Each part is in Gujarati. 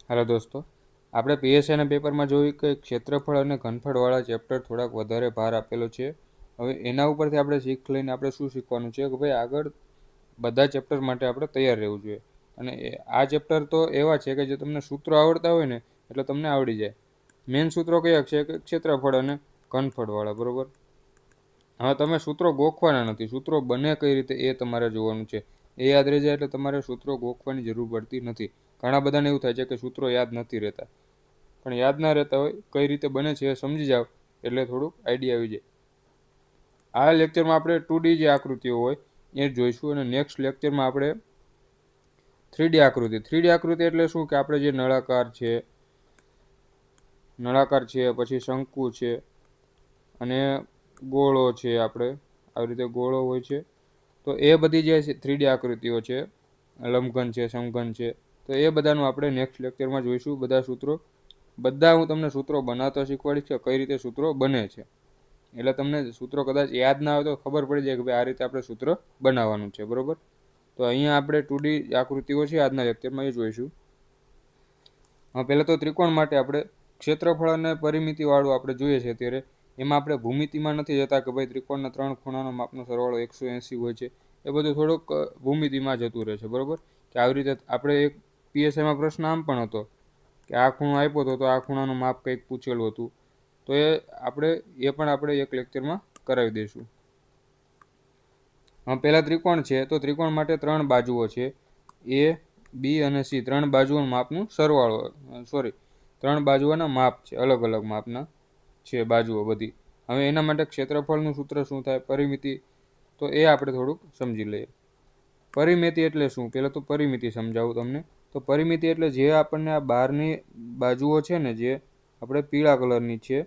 હેલો દોસ્તો, આપણે પીએસઆઈના પેપરમાં જોયું કે ક્ષેત્રફળ અને ઘનફળવાળા ચેપ્ટર થોડાક વધારે ભાર આપેલો છે. હવે એના ઉપરથી આપણે શીખ લઈને આપણે શું શીખવાનું છે કે ભાઈ આગળ બધા ચેપ્ટર માટે આપણે તૈયાર રહેવું જોઈએ. અને આ ચેપ્ટર તો એવા છે કે જે તમને સૂત્રો આવડતા હોય ને એટલે તમને આવડી જાય. મેઇન સૂત્રો કયા છે કે ક્ષેત્રફળ અને ઘનફળવાળા, બરોબર. હવે તમે સૂત્રો ગોખવાના નથી, સૂત્રો બને કઈ રીતે એ તમારે જોવાનું છે. એ યાદ રહી જાય એટલે તમારે સૂત્રો ગોખવાની જરૂર પડતી નથી. ઘણા બધાને એવું થાય છે કે સૂત્રો યાદ નથી રહેતા, પણ યાદ ના રહેતા હોય કઈ રીતે બને છે એ સમજી જાવ એટલે થોડુંક આઈડિયા આવી જાય. આ લેક્ચરમાં આપણે 2D જે આકૃતિઓ હોય એ જોઈશું, અને નેક્સ્ટ લેક્ચરમાં આપણે 3D આકૃતિ. 3D આકૃતિ એટલે શું કે આપણે જે નળાકાર છે, પછી શંકુ છે અને ગોળો છે, આપણે આવી રીતે ગોળો હોય છે. તો એ બધી જે 3D આકૃતિઓ છે, લંબઘન છે, સમઘન છે, તો એ બધાનું આપણે નેક્સ્ટ લેક્ચરમાં જોઈશું. બધા હું તમને સૂત્રો બનાવતા શીખવાડીશ કે કઈ રીતે સૂત્રો બને છે. એટલે તમને સૂત્રો કદાચ યાદ ના આવે તો ખબર પડી જાય કે ભાઈ આ રીતે આપણે સૂત્ર બનાવવાનું છે, બરોબર. તો અહીંયા આપણે 2D આકૃતિઓ છે આજના લેક્ચરમાં એ જોઈશું. પહેલાં તો ત્રિકોણ માટે આપણે ક્ષેત્રફળ અને પરિમિતિવાળું આપણે જોઈએ છે અત્યારે. એમાં આપણે ભૂમિતિમાં નથી જતા કે ભાઈ ત્રિકોણના 3 ખૂણાનો માપનો સરવાળો 180 હોય છે. એ બધું થોડુંક ભૂમિતિમાં જતું રહે છે, બરોબર. કે આવી રીતે આપણે એક પીએસઆઈમાં પ્રશ્ન આમ પણ હતો કે આ ખૂણો આપ્યો હતો તો આ ખૂણાનું માપ કંઈક પૂછેલું હતું. તો એ પણ આપણે એક લેક્ચરમાં કરાવી દઈશું. પહેલાં ત્રિકોણ છે, તો ત્રિકોણ માટે 3 બાજુઓ છે, એ, બી અને સી. 3 બાજુઓના માપનું સરવાળો, 3 બાજુઓના માપ છે, અલગ અલગ માપના છે બાજુઓ બધી. હવે એના માટે ક્ષેત્રફળનું સૂત્ર શું થાય, પરિમિતિ, તો એ આપણે થોડુંક સમજી લઈએ. પરિમિતિ એટલે શું, પહેલાં તો પરિમિતિ સમજાવું તમને. તો પરિમિતિ એટલે જે આપણને આ બહારની બાજુઓ છે ને, જે આપણે પીળા કલરની છે,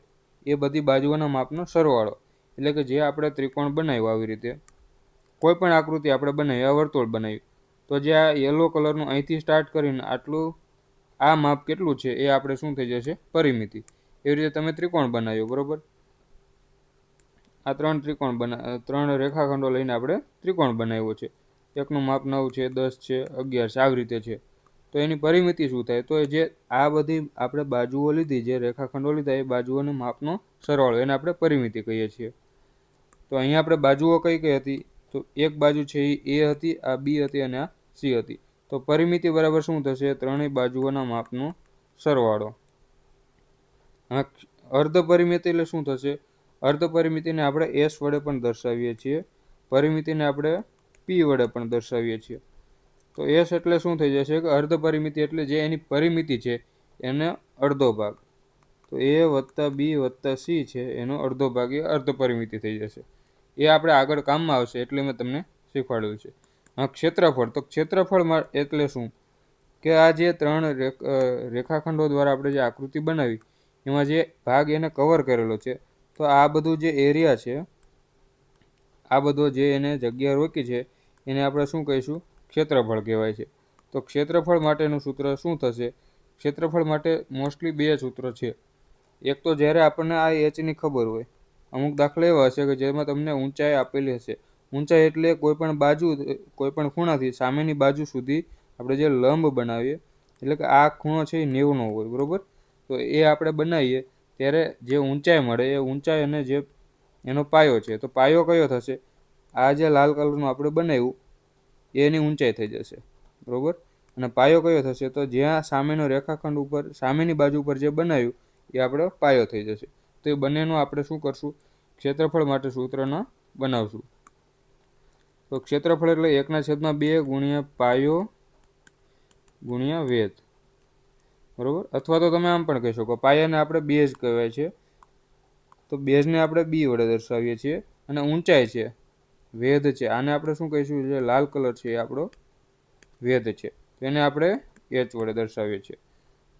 એ બધી બાજુઓના માપનો સરવાળો. એટલે કે જે આપણે ત્રિકોણ બનાવ્યું આવી રીતે, કોઈ પણ આકૃતિ આપણે બનાવી, આ વર્તુળ બનાવ્યું, તો જે આ યલો કલરનું અહીંથી સ્ટાર્ટ કરીને આટલું આ માપ કેટલું છે એ આપણે શું થઈ જશે, પરિમિતિ. એવી રીતે તમે ત્રિકોણ બનાવ્યો, બરોબર. આ 3 રેખાખંડો લઈને આપણે ત્રિકોણ બનાવ્યો છે. એકનું માપ 9 છે, 10 છે, 11 છે, આવી રીતે છે. તો એની પરિમિતિ શું થાય, તો જે આ બધી આપણે બાજુઓ લીધી, જે રેખાખંડો લીધા, એ બાજુઓનો માપનો સરવાળો, એને આપણે પરિમિતિ કહીએ છીએ. તો અહીંયા આપણે બાજુઓ કઈ કઈ હતી, તો એક બાજુ છે એ હતી, આ બી હતી અને આ સી હતી. તો પરિમિતિ બરાબર શું થશે, ત્રણેય બાજુઓના માપનો સરવાળો. અર્ધ પરિમિતિ એટલે શું થશે, અર્ધ પરિમિતિને આપણે એસ વડે પણ દર્શાવીએ છીએ, પરિમિતિને આપણે પી વડે પણ દર્શાવીએ છીએ. તો એસ એટલે શું થઈ જશે કે અર્ધ પરિમિતિ એટલે જે એની પરિમિતિ છે એને અડધો ભાગ. તો એ વત્તા બી વત્તા સી છે એનો અડધો ભાગ, એ અર્ધ પરિમિતિ થઈ જશે. એ આપણે આગળ કામમાં આવશે એટલે મેં તમને શીખવાડ્યું છે. ક્ષેત્રફળ, તો ક્ષેત્રફળ એટલે શું કે આ જે 3 રેખાખંડો દ્વારા આપણે જે આકૃતિ બનાવી એમાં જે ભાગ એને કવર કરેલો છે, તો આ બધું જે એરિયા છે, આ બધો જે એને જગ્યા રોકી છે એને આપણે શું કહીશું, ક્ષેત્રફળ કહેવાય છે. તો ક્ષેત્રફળ માટેનું સૂત્ર શું થશે, ક્ષેત્રફળ માટે મોસ્ટલી 2 સૂત્રો છે. એક તો જ્યારે આપણને આ એચની ખબર હોય, અમુક દાખલા એવા હશે કે જેમાં તમને ઊંચાઈ આપેલી હશે. ઊંચાઈ એટલે કોઈ પણ ખૂણાથી સામેની બાજુ સુધી આપણે જે લંબ બનાવીએ, એટલે કે આ ખૂણો છે એ 90નો હોય, બરોબર. તો એ આપણે બનાવીએ ત્યારે જે ઊંચાઈ મળે એ ઊંચાઈ અને જે એનો પાયો છે, તો પાયો કયો થશે, આ જે લાલ કલરનું આપણે બનાવ્યું એની ઊંચાઈ થઈ જશે, બરોબર. અને પાયો કયો થશે, તો જ્યાં સામેનો રેખાખંડ ઉપર સામેની બાજુ ઉપર જે બનાવ્યું એ આપણો પાયો થઈ જશે. તો એ બંનેનું આપણે શું કરશું, ક્ષેત્રફળ માટે સૂત્રના બનાવશું. તો ક્ષેત્રફળ એટલે 1/2 ગુણ્યા પાયો ગુણ્યા વેધ, બરોબર. અથવા તો તમે આમ પણ કહી શકો, પાયાને આપણે બેઝ કહેવાય છે, તો બેઝને આપણે બી વડે દર્શાવીએ છીએ. અને ઊંચાઈ છે, વેધ છે, આને આપણે શું કહીશું, જે લાલ કલર છે એ આપણો વેધ છે, તેને આપણે એચ વડે દર્શાવીએ છીએ.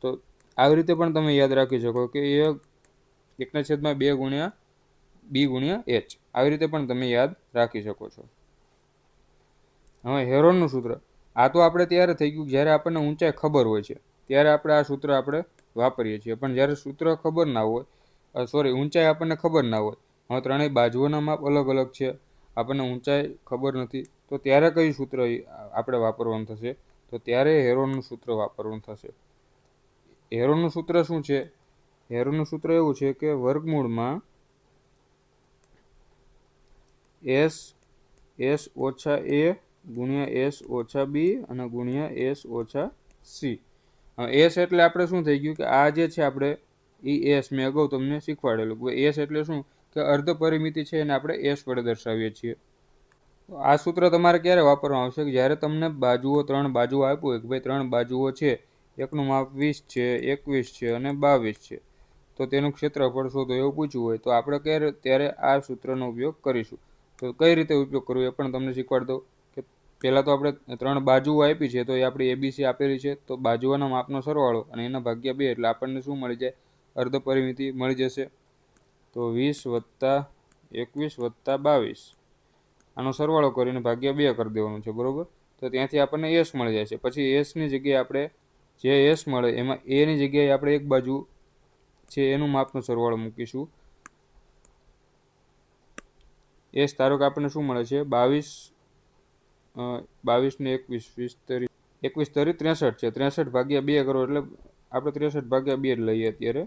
તો આવી રીતે પણ તમે યાદ રાખી શકો કે એ 1/2 ગુણ્યા બી ગુણ્યા એચ, આવી રીતે પણ તમે યાદ રાખી શકો છો. હવે હેરોનનું સૂત્ર, આ તો આપણે ત્યારે થઈ ગયું જ્યારે આપણને ઊંચાઈ ખબર હોય છે ત્યારે આપણે આ સૂત્ર આપણે વાપરીએ છીએ. પણ જ્યારે સૂત્ર ખબર ના હોય, ઊંચાઈ આપણને ખબર ના હોય, હવે ત્રણેય બાજુઓના માપ અલગ અલગ છે, આપણને ઊંચાઈ ખબર નથી, તો ત્યારે કયું સૂત્ર આપણે વાપરવાનું થશે, તો ત્યારે હેરોનનું સૂત્ર વાપરવાનું થશે. હેરોનું સૂત્ર શું છે? હેરોનું સૂત્ર એવું છે કે વર્ગમૂળમાં એસ ઓછા એ ગુણ્યા એસ ઓછા બી અને ગુણ્યા એસ ઓછા સી. એસ એટલે આપણે શું થઈ ગયું કે આ જે છે આપણે એસ મેં અગાઉ તમને શીખવાડેલું. એસ એટલે શું કે અર્ધ પરિમિતિ છે એને આપણે એસ વડે દર્શાવીએ છીએ. આ સૂત્ર તમારે ક્યારે વાપરવામાં આવશે કે જ્યારે તમને બાજુઓ 3 બાજુઓ આપ્યું હોય કે ભાઈ 3 બાજુઓ છે, એકનું માપ 20 છે, 21 છે અને 22 છે, તો તેનું ક્ષેત્રફળ શોધો એવું પૂછ્યું હોય તો આપણે ત્યારે આ સૂત્રનો ઉપયોગ કરીશું. તો કઈ રીતે ઉપયોગ કરવો એ પણ તમને શીખવાડી દઉં કે પહેલાં તો આપણે 3 બાજુઓ આપી છે તો એ આપણી એબીસી આપેલી છે, તો બાજુઓના માપનો સરવાળો અને એના ભાગ્યા 2 એટલે આપણને શું મળી જાય? અર્ધ પરિમિતિ મળી જશે. તો 20 + 21 + 22 આનો સરવાળો કરીને ભાગ્યા 2 કરી દેવાનું છે, બરોબર? તો ત્યાંથી આપણને એસ મળી જાય છે. પછી એસની જગ્યાએ આપણે જે એસ મળે એમાં એની જગ્યાએ આપણે એક બાજુ છે એનું માપનો સરવાળો મૂકીશું. એસ ધારો કે આપણને શું મળે છે? 22 ને 21 21 તરી 63 છે. 63 ભાગ્યા 2 કરો એટલે આપણે 63 ભાગ્યા 2 જ લઈએ અત્યારે,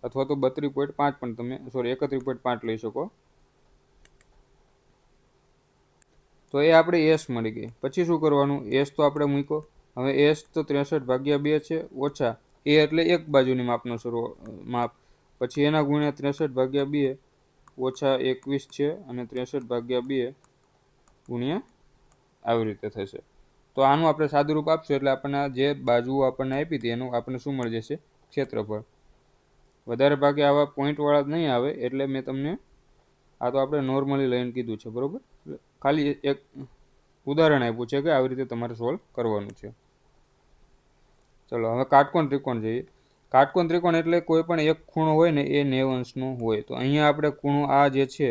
અથવા તો 32.5 પણ તમે 31.5 લઈ શકો. તો એ આપણે એસ મળી ગઈ. પછી શું કરવાનું? એસ તો આપણે મૂક્યો. હવે એસ તો 63 ભાગ્યા 2 છે ઓછા એ એટલે એક બાજુની માપનો માપ, પછી એના ગુણ્યા 63 ભાગ્યા 2 ઓછા 21 છે અને 63 ભાગ્યા 2 ગુણ્યા આવી રીતે થશે. તો આનું આપણે સાદુરૂપ આપશું એટલે આપણને જે બાજુઓ આપણને આપી હતી એનું આપણને શું મળી જશે? ક્ષેત્રફળ. વધારે ભાગે આવા પોઈન્ટવાળા નહીં આવે એટલે મેં તમને આ તો આપણે નોર્મલી લઈને કીધું છે, બરોબર? ખાલી એક ઉદાહરણ આપ્યું છે કે આવી રીતે તમારે સોલ્વ કરવાનું છે. ચલો હવે કાટકોણ ત્રિકોણ જોઈએ. કાટકોણ ત્રિકોણ એટલે કોઈ પણ એક ખૂણો હોય ને એ 90 અંશનો હોય. તો અહીંયા આપણે ખૂણો આ જે છે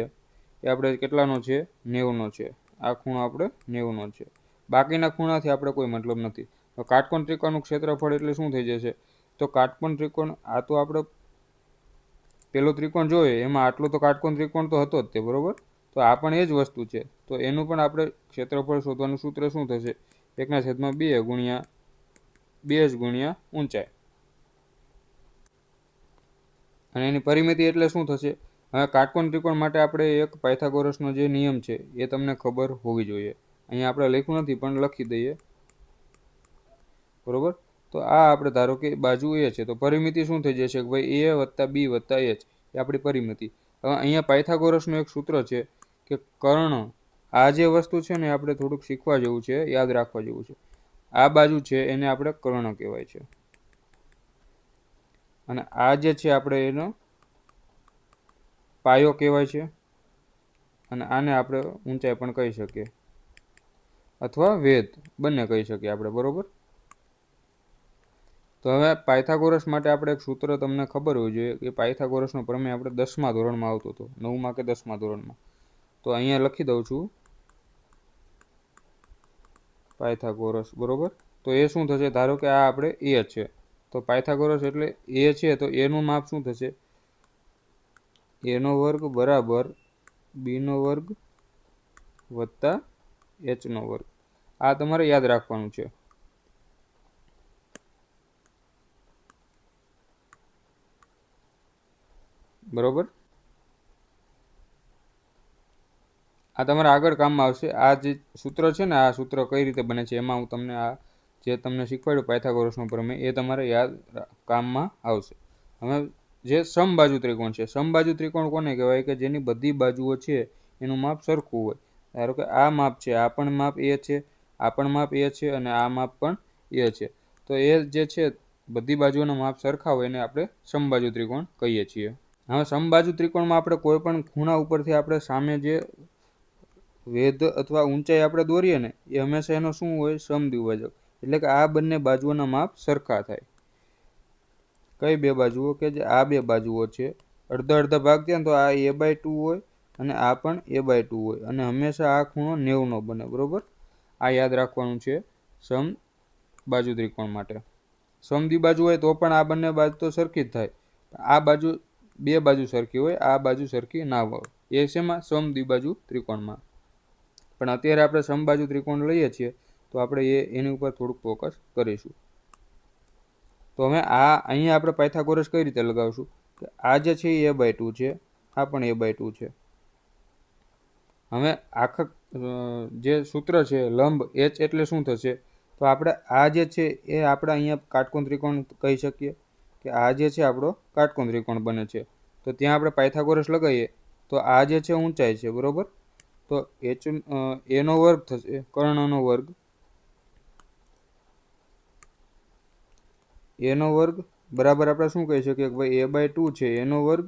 એ આપણે કેટલાનો છે? 90નો છે. આ ખૂણો આપણે 90નો છે. બાકીના ખૂણાથી આપણે કોઈ મતલબ નથી. તો કાટકોણ ત્રિકોણનું ક્ષેત્રફળ એટલે શું થઈ જશે? તો કાટકોણ ત્રિકોણ આ તો આપણે પેલો ત્રિકોણ જોઈએ એમાં આટલો તો કાટકોણ ત્રિકોણ તો હતો જ તે, બરોબર? તો આ પણ એ જ વસ્તુ છે. તો એનું પણ આપણે ક્ષેત્રફળ શોધવાનું સૂત્ર શું થશે? 1/2 ગુણ્યા 2 ગુણ્યા ઊંચાઈ. અને એની પરિમિતિ એટલે શું થશે? હવે કાટકોણ ત્રિકોણ માટે આપણે એક પાયથાગોરસનો જે નિયમ છે એ તમને ખબર હોવી જોઈએ. અહીંયા આપણે લખ્યું નથી પણ લખી દઈએ, બરોબર? તો આ આપણે ધારો કે બાજુ એ છે તો પરિમિતિ શું થઈ જશે કે ભાઈ a + b + h એ આપણી પરિમિતિ. હવે અહીંયા પાયથાગોરસનું એક સૂત્ર છે કે કર્ણ, આ જે વસ્તુ છે ને આપણે થોડુંક શીખવા જેવું છે, યાદ રાખવા જેવું છે. આ બાજુ છે એને આપણે કર્ણ કહેવાય છે અને આ જે છે આપણે એનો પાયો કહેવાય છે અને આને આપણે ઊંચાઈ પણ કહી શકીએ અથવા વેધ બંને કહી શકીએ આપણે, બરોબર? તો હવે પાયથાગોરસ માટે આપણે એક સૂત્ર તમને ખબર હોવી જોઈએ કે પાયથાગોરસનો પ્રમેય આપણે 10મા ધોરણમાં આવતો હતો, 9મા કે 10મા ધોરણમાં. તો અહીંયા લખી દઉં છું પાયથાગોરસ, બરોબર? તો એ શું થશે? ધારો કે આ આપણે એ છે તો પાયથાગોરસ એટલે એ છે તો એનું માપ શું થશે? a² બરાબર b² વત્તા h². આ તમારે યાદ રાખવાનું છે, બરોબર? આ તમારે આગળ કામમાં આવશે. આ જે સૂત્ર છે ને આ સૂત્ર કઈ રીતે બને છે એમાં હું તમને આ જે તમને શીખવાડ્યું પાયથાગોરસનો પ્રમેય એ તમારે યાદ કામમાં આવશે. હવે જે સમબાજુ ત્રિકોણ છે, સમબાજુ ત્રિકોણ કોને કહેવાય? કે જેની બધી બાજુઓ છે એનું માપ સરખું હોય. ધારો કે આ માપ છે, આ પણ માપ એ છે, આ પણ માપ એ છે અને આ માપ પણ એ છે. તો એ જે છે બધી બાજુઓના માપ સરખા હોય એને આપણે સમબાજુ ત્રિકોણ કહીએ છીએ. હવે સમબાજુ ત્રિકોણમાં આપણે કોઈ પણ ખૂણા ઉપરથી આપણે સામે જે વેધ અથવા ઊંચાઈ આપણે દોરીએ ને એ હંમેશા એનો શું હોય? સમદ્વિભાજક. એટલે કે આ બંને બાજુઓના માપ સરખા થાય. કઈ બે બાજુઓ? કે જે આ બે બાજુઓ છે અડધા અડધા ભાગ થયા ને તો આ a/2 હોય અને આ પણ a/2 હોય અને હંમેશા આ ખૂણો 90નો બને, બરોબર? આ યાદ રાખવાનું છે સમબાજુ ત્રિકોણ માટે. સમદ્વિબાજુ હોય તો પણ આ બંને બાજુ તો સરખી જ થાય. આ બાજુ બે બાજુ સરખી હોય, આ બાજુ સરખી ના હોય. એ શેમાં? સમદ્વિબાજુ ત્રિકોણમાં. પણ અત્યારે આપણે સમબાજુ ત્રિકોણ લઈએ છીએ તો આપણે એની ઉપર થોડુંક ફોકસ કરીશું. તો હવે અહીંયા આપણે પાયથાગોરસ કઈ રીતે લગાવશું કે આ જે છે એ A/2 છે, આ પણ A/2 છે. હવે આખા જે સૂત્ર છે લંબ H એટલે શું થશે તો આપણે આ જે છે એ આપણે અહીંયા કાટકોણ ત્રિકોણ કહી શકીએ કે આ જે છે આપણો કાટકોણ ત્રિકોણ બને છે. તો ત્યાં આપણે પાયથાગોરસ લગાવીએ તો આ જે છે ઊંચાઈ છે, બરોબર. તો A નો વર્ગ થશે, કર્ણનો વર્ગ, A નો વર્ગ બરાબર આપણે શું કહી શકીએ કે ભાઈ A/2 છે એનો વર્ગ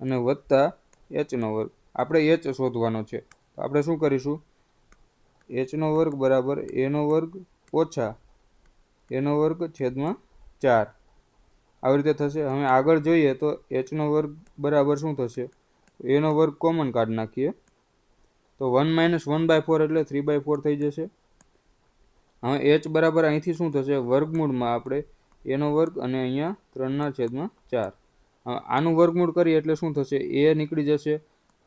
અને વત્તા H નો વર્ગ. આપણે H શોધવાનો છે તો આપણે શું કરીશું, H નો વર્ગ બરાબર A નો વર્ગ ઓછા A નો વર્ગ છેદમાં 4 આવી રીતે થશે. હવે આગળ જોઈએ તો H નો વર્ગ બરાબર શું થશે, A નો વર્ગ કોમન કાઢી નાખીએ તો 1 - 1/4 એટલે 3/4 થઈ જશે. હવે H બરાબર અહીંથી શું થશે, વર્ગમૂળમાં આપણે A નો વર્ગ અને અહીંયા 3/4. આનું વર્ગમૂળ કરીએ એટલે શું થશે, A નીકળી જશે,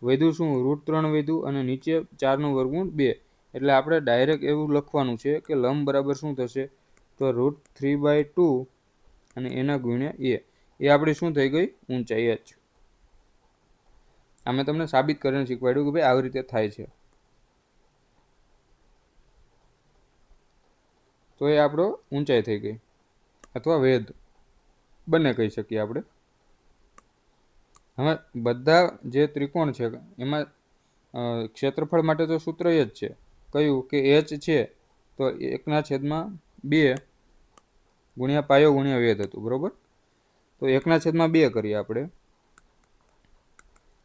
વધ્યું શું, √3 વધ્યું અને નીચે 4 નું વર્ગમૂળ 2. એટલે આપણે ડાયરેક્ટ એવું લખવાનું છે કે લંબ બરાબર શું થશે તો √3/2 અને એના ગુણ્યા A. એ આપણી શું થઈ ગઈ, ઊંચાઈ H. આ મેં તમને સાબિત કરીને શીખવાડ્યું કે ભાઈ આવી રીતે થાય છે. તો એ આપણો ઊંચાઈ થઈ ગઈ અથવા વેધ બંને કહી શકીએ આપણે. હવે બધા જે ત્રિકોણ છે એમાં ક્ષેત્રફળ માટે તો સૂત્ર એ જ છે, કયું કે H છે તો 1/2 ગુણ્યા પાયો ગુણ્યા વેધ હતું, બરોબર. તો 1/2 કરીએ આપણે.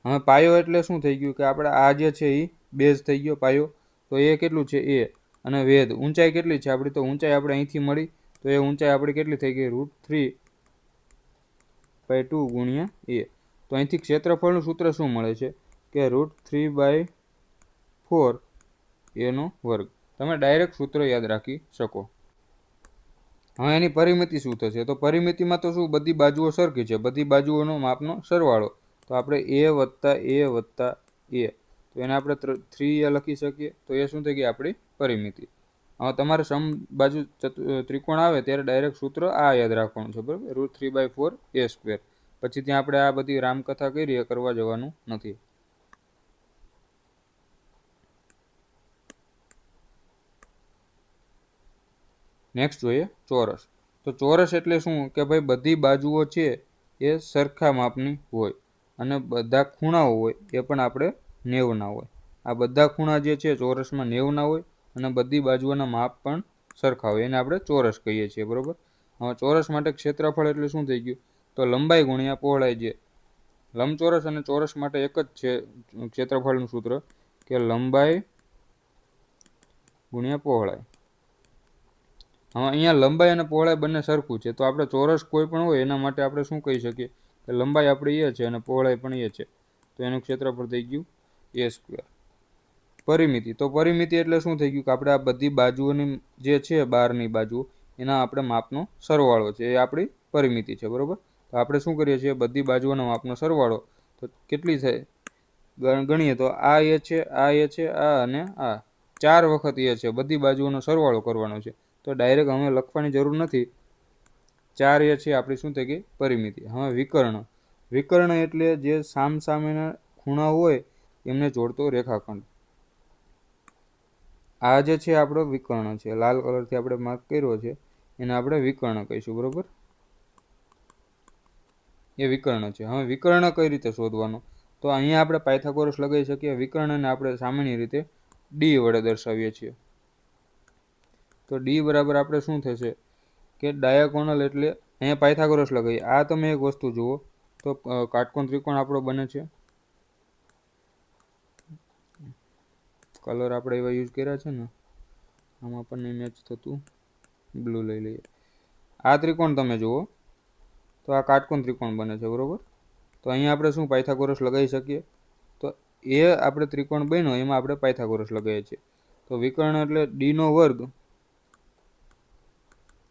હવે પાયો એટલે શું થઈ ગયું કે આપણે આ જે છે એ બેઝ થઈ ગયો પાયો, તો એ કેટલું છે A, અને વેધ ઊંચાઈ કેટલી છે આપણી, તો ઊંચાઈ આપણે અહીંથી મળી તો એ ઊંચાઈ આપણી કેટલી થઈ ગઈ, √3/2 ગુણ્યા A. તો અહીંથી ક્ષેત્રફળનું સૂત્ર શું મળે છે કે √3/4 A નો વર્ગ. તમે ડાયરેક્ટ સૂત્ર યાદ રાખી શકો. હવે એની પરિમિતિ શું થશે, તો પરિમિતિમાં તો શું બધી બાજુઓ સરખી છે, બધી બાજુઓનો માપનો સરવાળો. તો આપણે A વત્તા A વત્તા A, તો એને આપણે 3A લખી શકીએ. તો એ શું થઈ ગઈ આપણી પરિમિતિ. હવે તમારે સમબાજુ ત્રિકોણ આવે ત્યારે ડાયરેક્ટ સૂત્ર આ યાદ રાખવાનું છે, બરાબર, √3/4 A². પછી ત્યાં આપણે આ બધી રામકથા કરી કરવા જવાનું નથી. નેક્સ્ટ જોઈએ ચોરસ. તો ચોરસ એટલે શું કે ભાઈ બધી બાજુઓ છે એ સરખા માપની હોય અને બધા ખૂણાઓ હોય એ પણ આપણે 90ના હોય. આ બધા ખૂણા જે છે ચોરસમાં 90ના હોય અને બધી બાજુઓના માપ પણ સરખા હોય, એને આપણે ચોરસ કહીએ છીએ, બરોબર. હવે ચોરસ માટે ક્ષેત્રફળ એટલે શું થઈ ગયું તો લંબાઈ ગુણ્યા પહોળાઈ. જે લંબચોરસ અને ચોરસ માટે એક જ છે ક્ષેત્રફળનું સૂત્ર કે લંબાઈ ગુણ્યા પહોળાઈ. હવે અહીંયા લંબાઈ અને પહોળાઈ બંને સરખું છે, તો આપણે ચોરસ કોઈ પણ હોય એના માટે આપણે શું કહી શકીએ કે લંબાઈ આપણી એ છે અને પહોળાઈ પણ એ છે, તો એનું ક્ષેત્રફળ થઈ ગયું A². પરિમિતિ, તો પરિમિતિ એટલે શું થઈ ગયું કે આપણે આ બધી બાજુઓની જે છે બહારની બાજુ એના આપણે માપનો સરવાળો છે, એ આપણી પરિમિતિ છે, બરોબર. તો આપણે શું કરીએ છીએ, બધી બાજુઓના માપનો સરવાળો તો કેટલી થાય ગણીએ તો આ એ છે, આ એ છે, આ અને આ 4 વખત એ છે, બધી બાજુઓનો સરવાળો કરવાનો છે. તો ડાયરેક્ટ અમે લખવાની જરૂર નથી, 4 એ છે આપણી શું થઈ ગઈ પરિમિતિ. હવે વિકર્ણ. વિકર્ણ એટલે જે સામસામેના ખૂણા હોય એમને જોડતો રેખાખંડ. આ જે છે આપણો વિકર્ણ છે, લાલ કલરથી આપણે માર્ક કર્યો છે, એને આપણે વિકર્ણ કહીશું, બરોબર. એ વિકર્ણ છે. હવે વિકર્ણ કઈ રીતે શોધવાનો, તો અહીંયા આપણે પાયથાગોરસ લગાવી શકીએ. વિકર્ણને આપણે સામાન્ય રીતે D વડે દર્શાવીએ છીએ. તો D બરાબર આપણે શું થશે કે ડાયાગોનલ, એટલે અહીંયા પાયથાગોરસ લગાવીએ. આ તમે એક વસ્તુ જુઓ તો કાટકોણ ત્રિકોણ આપણો બને છે. કલર આપણે એવા યુઝ કર્યા છે ને, આમાં આપણને મેચ થતું બ્લુ લઈ લઈએ. આ ત્રિકોણ તમે જુઓ તો આ કાટકોણ ત્રિકોણ બને છે, બરોબર. તો અહીંયા આપણે શું પાયથાગોરસ લગાવી શકીએ, તો એ આપણે ત્રિકોણ બન્યો એમાં આપણે પાયથાગોરસ લગાવીએ છીએ. તો વિકર્ણ એટલે D નો વર્ગ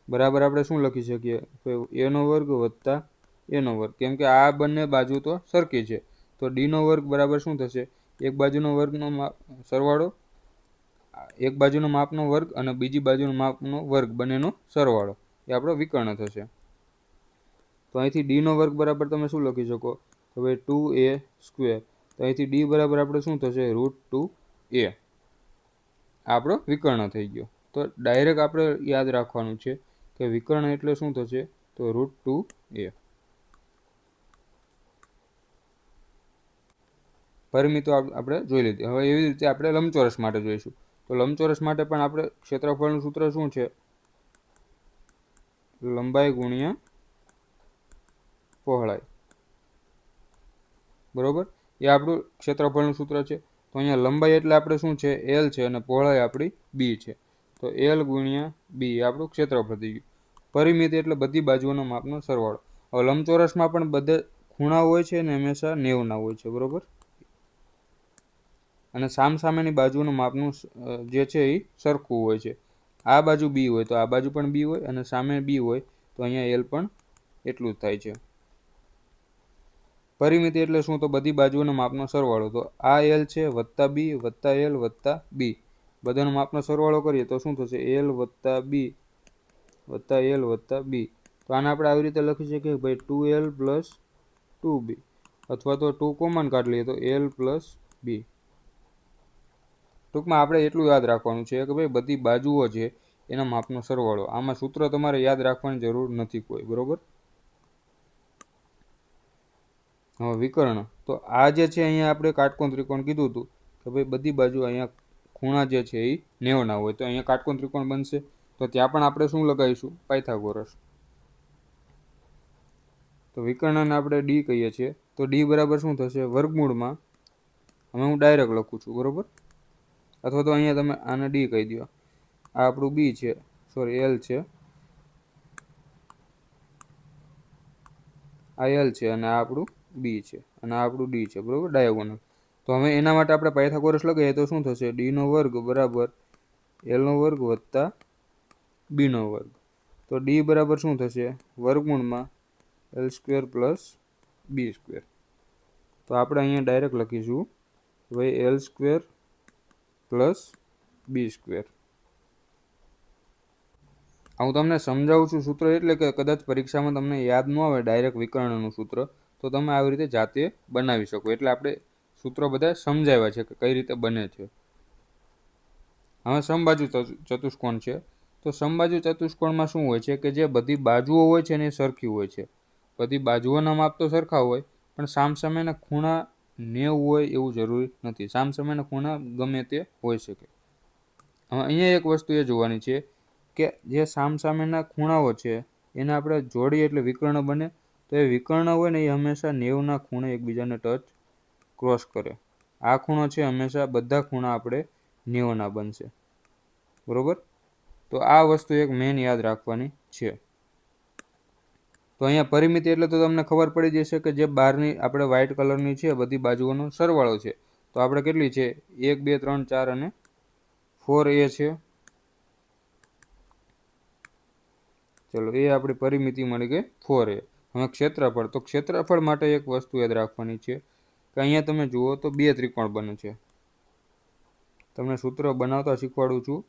બરાબર આપણે શું લખી શકીએ, A નો વર્ગ વત્તા A નો વર્ગ, કેમ કે આ બંને બાજુ તો સરખી છે. તો D નો વર્ગ બરાબર શું થશે, એક બાજુનો વર્ગનો સરવાળો, એક બાજુનો માપનો વર્ગ અને બીજી બાજુનો માપનો વર્ગ બંનેનો સરવાળો, એ આપણો વિકર્ણ થશે. તો અહીંથી ડીનો વર્ગ બરાબર તમે શું લખી શકો? હવે 2a². તો અહીંથી ડી બરાબર આપણે શું થશે? √2a. આપણો વિકર્ણ થઈ ગયો. તો ડાયરેક્ટ આપણે યાદ રાખવાનું છે કે વિકર્ણ એટલે શું થશે? તો √2a. પરિમિતો આપણે જોઈ લીધી. હવે એવી રીતે આપણે લંબચોરસ માટે જોઈશું. તો લંબચોરસ માટે પણ આપણે ક્ષેત્રફળનું સૂત્ર શું છે? લંબાઈ ગુણ્યા પહોળાઈ. બરોબર, એ આપણું ક્ષેત્રફળનું સૂત્ર છે. તો અહીંયા લંબાઈ એટલે આપણે શું છે? એલ છે, અને પહોળાઈ આપણી બી છે. તો એલ ગુણ્યા બી એ આપણું ક્ષેત્રફળ થઈ ગયું. પરિમિતિ એટલે બધી બાજુઓનો માપનો સરવાળો. હવે લંબચોરસમાં પણ બધે ખૂણા હોય છે ને હંમેશા 90 હોય છે. બરોબર, અને સામસામેની બાજુનું માપનું જે છે એ સરખું હોય છે. આ બાજુ બી હોય તો આ બાજુ પણ બી હોય, અને સામે બી હોય તો અહીંયા એલ પણ એટલું જ થાય છે. પરિમિતિ એટલે શું? તો બધી બાજુઓના માપનો સરવાળો. તો આ એલ છે વત્તા બી વત્તા એલ વત્તા બી, બધાનો માપનો સરવાળો કરીએ તો શું થશે? એલ વત્તા બી વત્તા એલ વત્તા બી. તો આને આપણે આવી રીતે લખી શકીએ કે ભાઈ 2l પ્લસ 2b, અથવા તો 2 કોમન કાઢી લઈએ તો એલ પ્લસ બી. ટૂંકમાં આપણે એટલું યાદ રાખવાનું છે કે ભાઈ બધી બાજુઓ છે એના માપનો સરવાળો. આમાં સૂત્ર તમારે યાદ રાખવાની જરૂર નથી કોઈ. બરોબર, હવે વિકર્ણ. તો આ જે છે અહીંયા આપણે કાટકોણ ત્રિકોણ કીધું હતું કે ભાઈ બધી બાજુ અહીંયા ખૂણા જે છે એ 90 હોય. તો અહીંયા કાટકોણ ત્રિકોણ બનશે. તો ત્યાં પણ આપણે શું લગાવીશું? પાયથાગોરસ. તો વિકર્ણને આપણે ડી કહીએ છીએ. તો ડી બરાબર શું થશે? વર્ગમૂળમાં, હવે હું ડાયરેક્ટ લખું છું. બરોબર, અથવા તો અહીંયા તમે આને ડી કહી દો. આ આપણું બી છે, સોરી એલ છે, આ એલ છે, અને આ આપણું બી છે, અને આ આપણું ડી છે. બરોબર, ડાયાગોનલ. તો હવે એના માટે આપણે પાયથાગોરસ લગાવીએ તો શું થશે? ડીનો વર્ગ બરાબર એલનો વર્ગ વત્તા બીનો વર્ગ. તો ડી બરાબર શું થશે? વર્ગમૂળમાં L² પ્લસ B². તો આપણે અહીંયા ડાયરેક્ટ લખીશું ભાઈ L² પ્લસ B². હું તમને સમજાવું છું સૂત્ર એટલે કે કદાચ પરીક્ષામાં તમને યાદ ન આવે ડાયરેક્ટ વિકર્ણનું સૂત્ર, તો તમે આવી રીતે જાતે બનાવી શકો. એટલે આપણે સૂત્રો બધા સમજાવ્યા છે કે કઈ રીતે બને છે. હવે સમબાજુ ચતુષ્કોણ છે. તો સમબાજુ ચતુષ્કોણમાં શું હોય છે કે જે બધી બાજુઓ હોય છે ને એ સરખી હોય છે. બધી બાજુઓના માપ તો સરખા હોય, પણ સામસામેના ખૂણા 90 હોય એવું જરૂરી નથી. સામસામેના ખૂણા ગમે તે હોઈ શકે. હવે અહીંયા એક વસ્તુ એ જોવાની છે કે જે સામસામેના ખૂણાઓ છે એને આપણે જોડીએ એટલે વિકર્ણ બને. તો એ વિકર્ણ હોય ને એ હંમેશા 90ના ખૂણે એકબીજાને ટચ ક્રોસ કરે. આ ખૂણો છે હંમેશા બધા ખૂણા આપણે 90ના બનશે. બરોબર, તો આ વસ્તુ એક મેઇન યાદ રાખવાની છે. તો અહીંયા પરિમિતિ એટલે તો તમને ખબર પડી જશે કે જે બહારની આપણે વ્હાઇટ કલરની છે બધી બાજુઓનો સરવાળો છે. તો આપણે કેટલી છે? 1 2 3 4 અને 4a છે. ચલો, એ આપણી પરિમિતિ મળી ગઈ 4a. હવે ક્ષેત્રફળ. તો ક્ષેત્રફળ માટે એક વસ્તુ યાદ રાખવાની છે કે અહીંયા તમે જુઓ તો 2 ત્રિકોણ બને છે. તમને સૂત્ર બનાવતા શીખવાડું છું.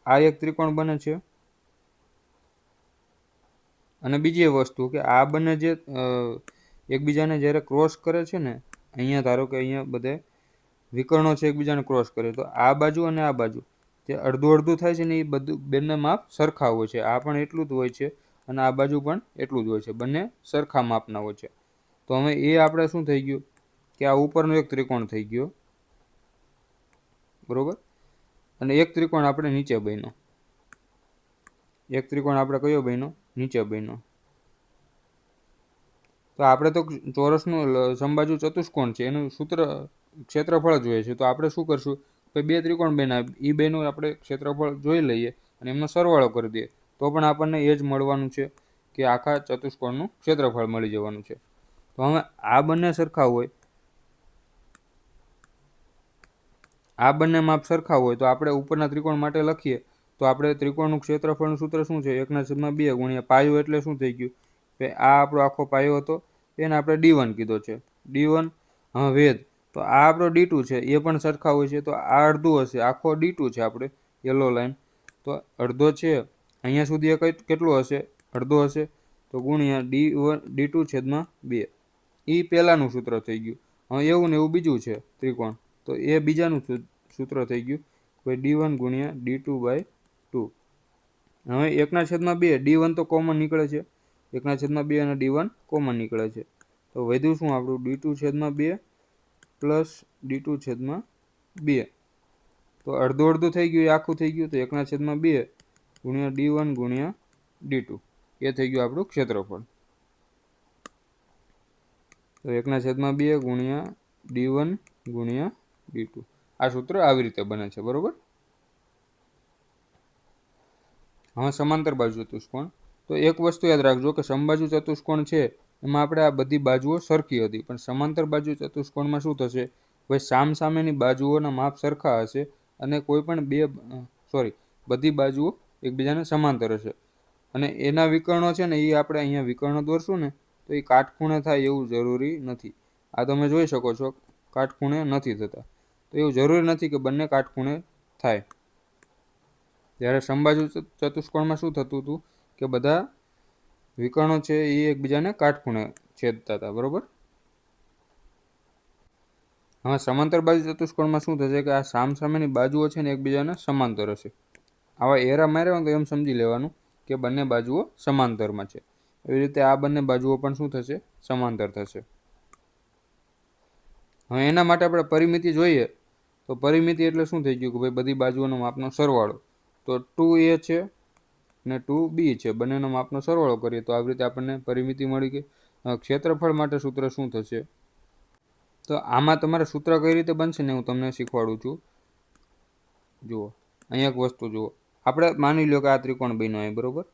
આ એક ત્રિકોણ બને છે, અને બીજી એક વસ્તુ કે આ બંને જે એકબીજાને જ્યારે ક્રોસ કરે છે ને, અહીંયા ધારો કે અહીંયા બધે વિકર્ણો છે એકબીજાને ક્રોસ કરે, તો આ બાજુ અને આ બાજુ જે અડધું અડધું થાય છે ને એ બધું બંને માપ સરખા હોય છે. આ પણ એટલું જ હોય છે અને આ બાજુ પણ એટલું જ હોય છે. બંને સરખા માપના હોય છે. તો હવે એ આપણે શું થઈ ગયું કે આ ઉપરનો એક ત્રિકોણ થઈ ગયો. બરોબર, અને એક ત્રિકોણ આપણે નીચે બન્યો. એક ત્રિકોણ આપણે કયો બન્યો? નીચે બન્યો. તો આપણે તો ચોરસનું સમબાજુ ચતુષ્કોણ છે એનું સૂત્ર ક્ષેત્રફળ જોઈએ છે. તો આપણે શું કરશું? તો 2 ત્રિકોણ બન્યા, એ બેનું આપણે ક્ષેત્રફળ જોઈ લઈએ અને એમનો સરવાળો કરી દઈએ તો પણ આપણને એ જ મળવાનું છે કે આખા ચતુષ્કોણનું ક્ષેત્રફળ મળી જવાનું છે. તો હવે આ બંને સરખા હોય, આ બંને માપ સરખા હોય તો આપણે ઉપરના ત્રિકોણ માટે લખીએ તો આપણે ત્રિકોણનું ક્ષેત્રફળનું સૂત્ર શું છે? 1/2 ગુણ્યા પાયો. એટલે શું થઈ ગયું કે આ આપણો આખો પાયો હતો એને આપણે d1 કીધો છે. d1. હવે વેધ. તો આ આપણો d2 છે, એ પણ સરખા હોય છે. તો આ અડધું હશે, આખો d2 છે આપણે યલો લાઈન. તો અડધો છે અહીંયા સુધી એ કેટલો હશે? અડધો હશે. તો ગુણ્યા D2 છેદમાં 2. એ પહેલાનું સૂત્ર થઈ ગયું. હવે એવું ને એવું બીજું છે ત્રિકોણ, તો એ બીજાનું સૂત્ર થઈ ગયું ભાઈ D1 ગુણ્યા D2/2. હવે 1/2 D1 તો કોમન નીકળે છે, 1/2 અને D1 કોમન નીકળે છે, તો વધ્યું શું આપણું D2 છેદમાં 2 પ્લસ D2 છેદમાં 2. તો અડધું અડધું થઈ ગયું, એ આખું થઈ ગયું, તો 1/2 ગુણ્યા D1 ગુણ્યા D2 એ થઈ ગયું આપણું ક્ષેત્રફળ. તો 1/2 ગુણ્યા D1 ગુણ્યા D2 આ સૂત્ર આવી રીતે બને છે, બરોબર. હવે સમાંતર બાજુ ચતુષ્કોણ, તો એક વસ્તુ યાદ રાખજો કે સમબાજુ ચતુષ્કોણ છે એમાં આપણે આ બધી બાજુઓ સરખી હતી, પણ સમાંતર બાજુ ચતુષ્કોણમાં શું થશે, ભાઈ સામસામેની બાજુઓના માપ સરખા હશે અને કોઈ પણ બધી બાજુઓ એકબીજાને સમાંતર હશે, અને એના વિકર્ણો છે ને એ આપણે અહીંયા વિકર્ણો દોરશું ને તો એ કાટખૂણે થાય એવું જરૂરી નથી. આ તમે જોઈ શકો છો કાટખૂણે નથી થતા, તો એવું જરૂરી નથી કે બંને કાટખૂણે થાય. જ્યારે સમબાજુ ચતુષ્કોણમાં શું થતું હતું કે બધા વિકર્ણો છે એ એકબીજાને કાટખૂણે છેદતા હતા, બરોબર. હવે સમાંતર બાજુ ચતુષ્કોણમાં શું થશે કે આ સામસામેની બાજુઓ છે ને એકબીજાને સમાંતર હશે. આવા એરા માર્યા તો એમ સમજી લેવાનું કે બંને બાજુઓ સમાંતરમાં છે. એવી રીતે આ બંને બાજુઓ પણ શું થશે, સમાંતર થશે. હવે એના માટે આપણે પરિમિતિ જોઈએ, તો પરિમિતિ એટલે શું થઈ ગયું કે ભાઈ બધી બાજુઓનો માપનો સરવાળો, તો 2a છે અને 2b છે, બંનેનો માપનો સરવાળો કરીએ તો આવી રીતે આપણને પરિમિતિ મળી ગઈ. ક્ષેત્રફળ માટે સૂત્ર શું થશે, તો આમાં તમારે સૂત્ર કઈ રીતે બનશે ને હું તમને શીખવાડું છું. જુઓ અહીંયા એક વસ્તુ જુઓ, આપણે માની લો કે આ ત્રિકોણ બન્યો અહીં, બરોબર.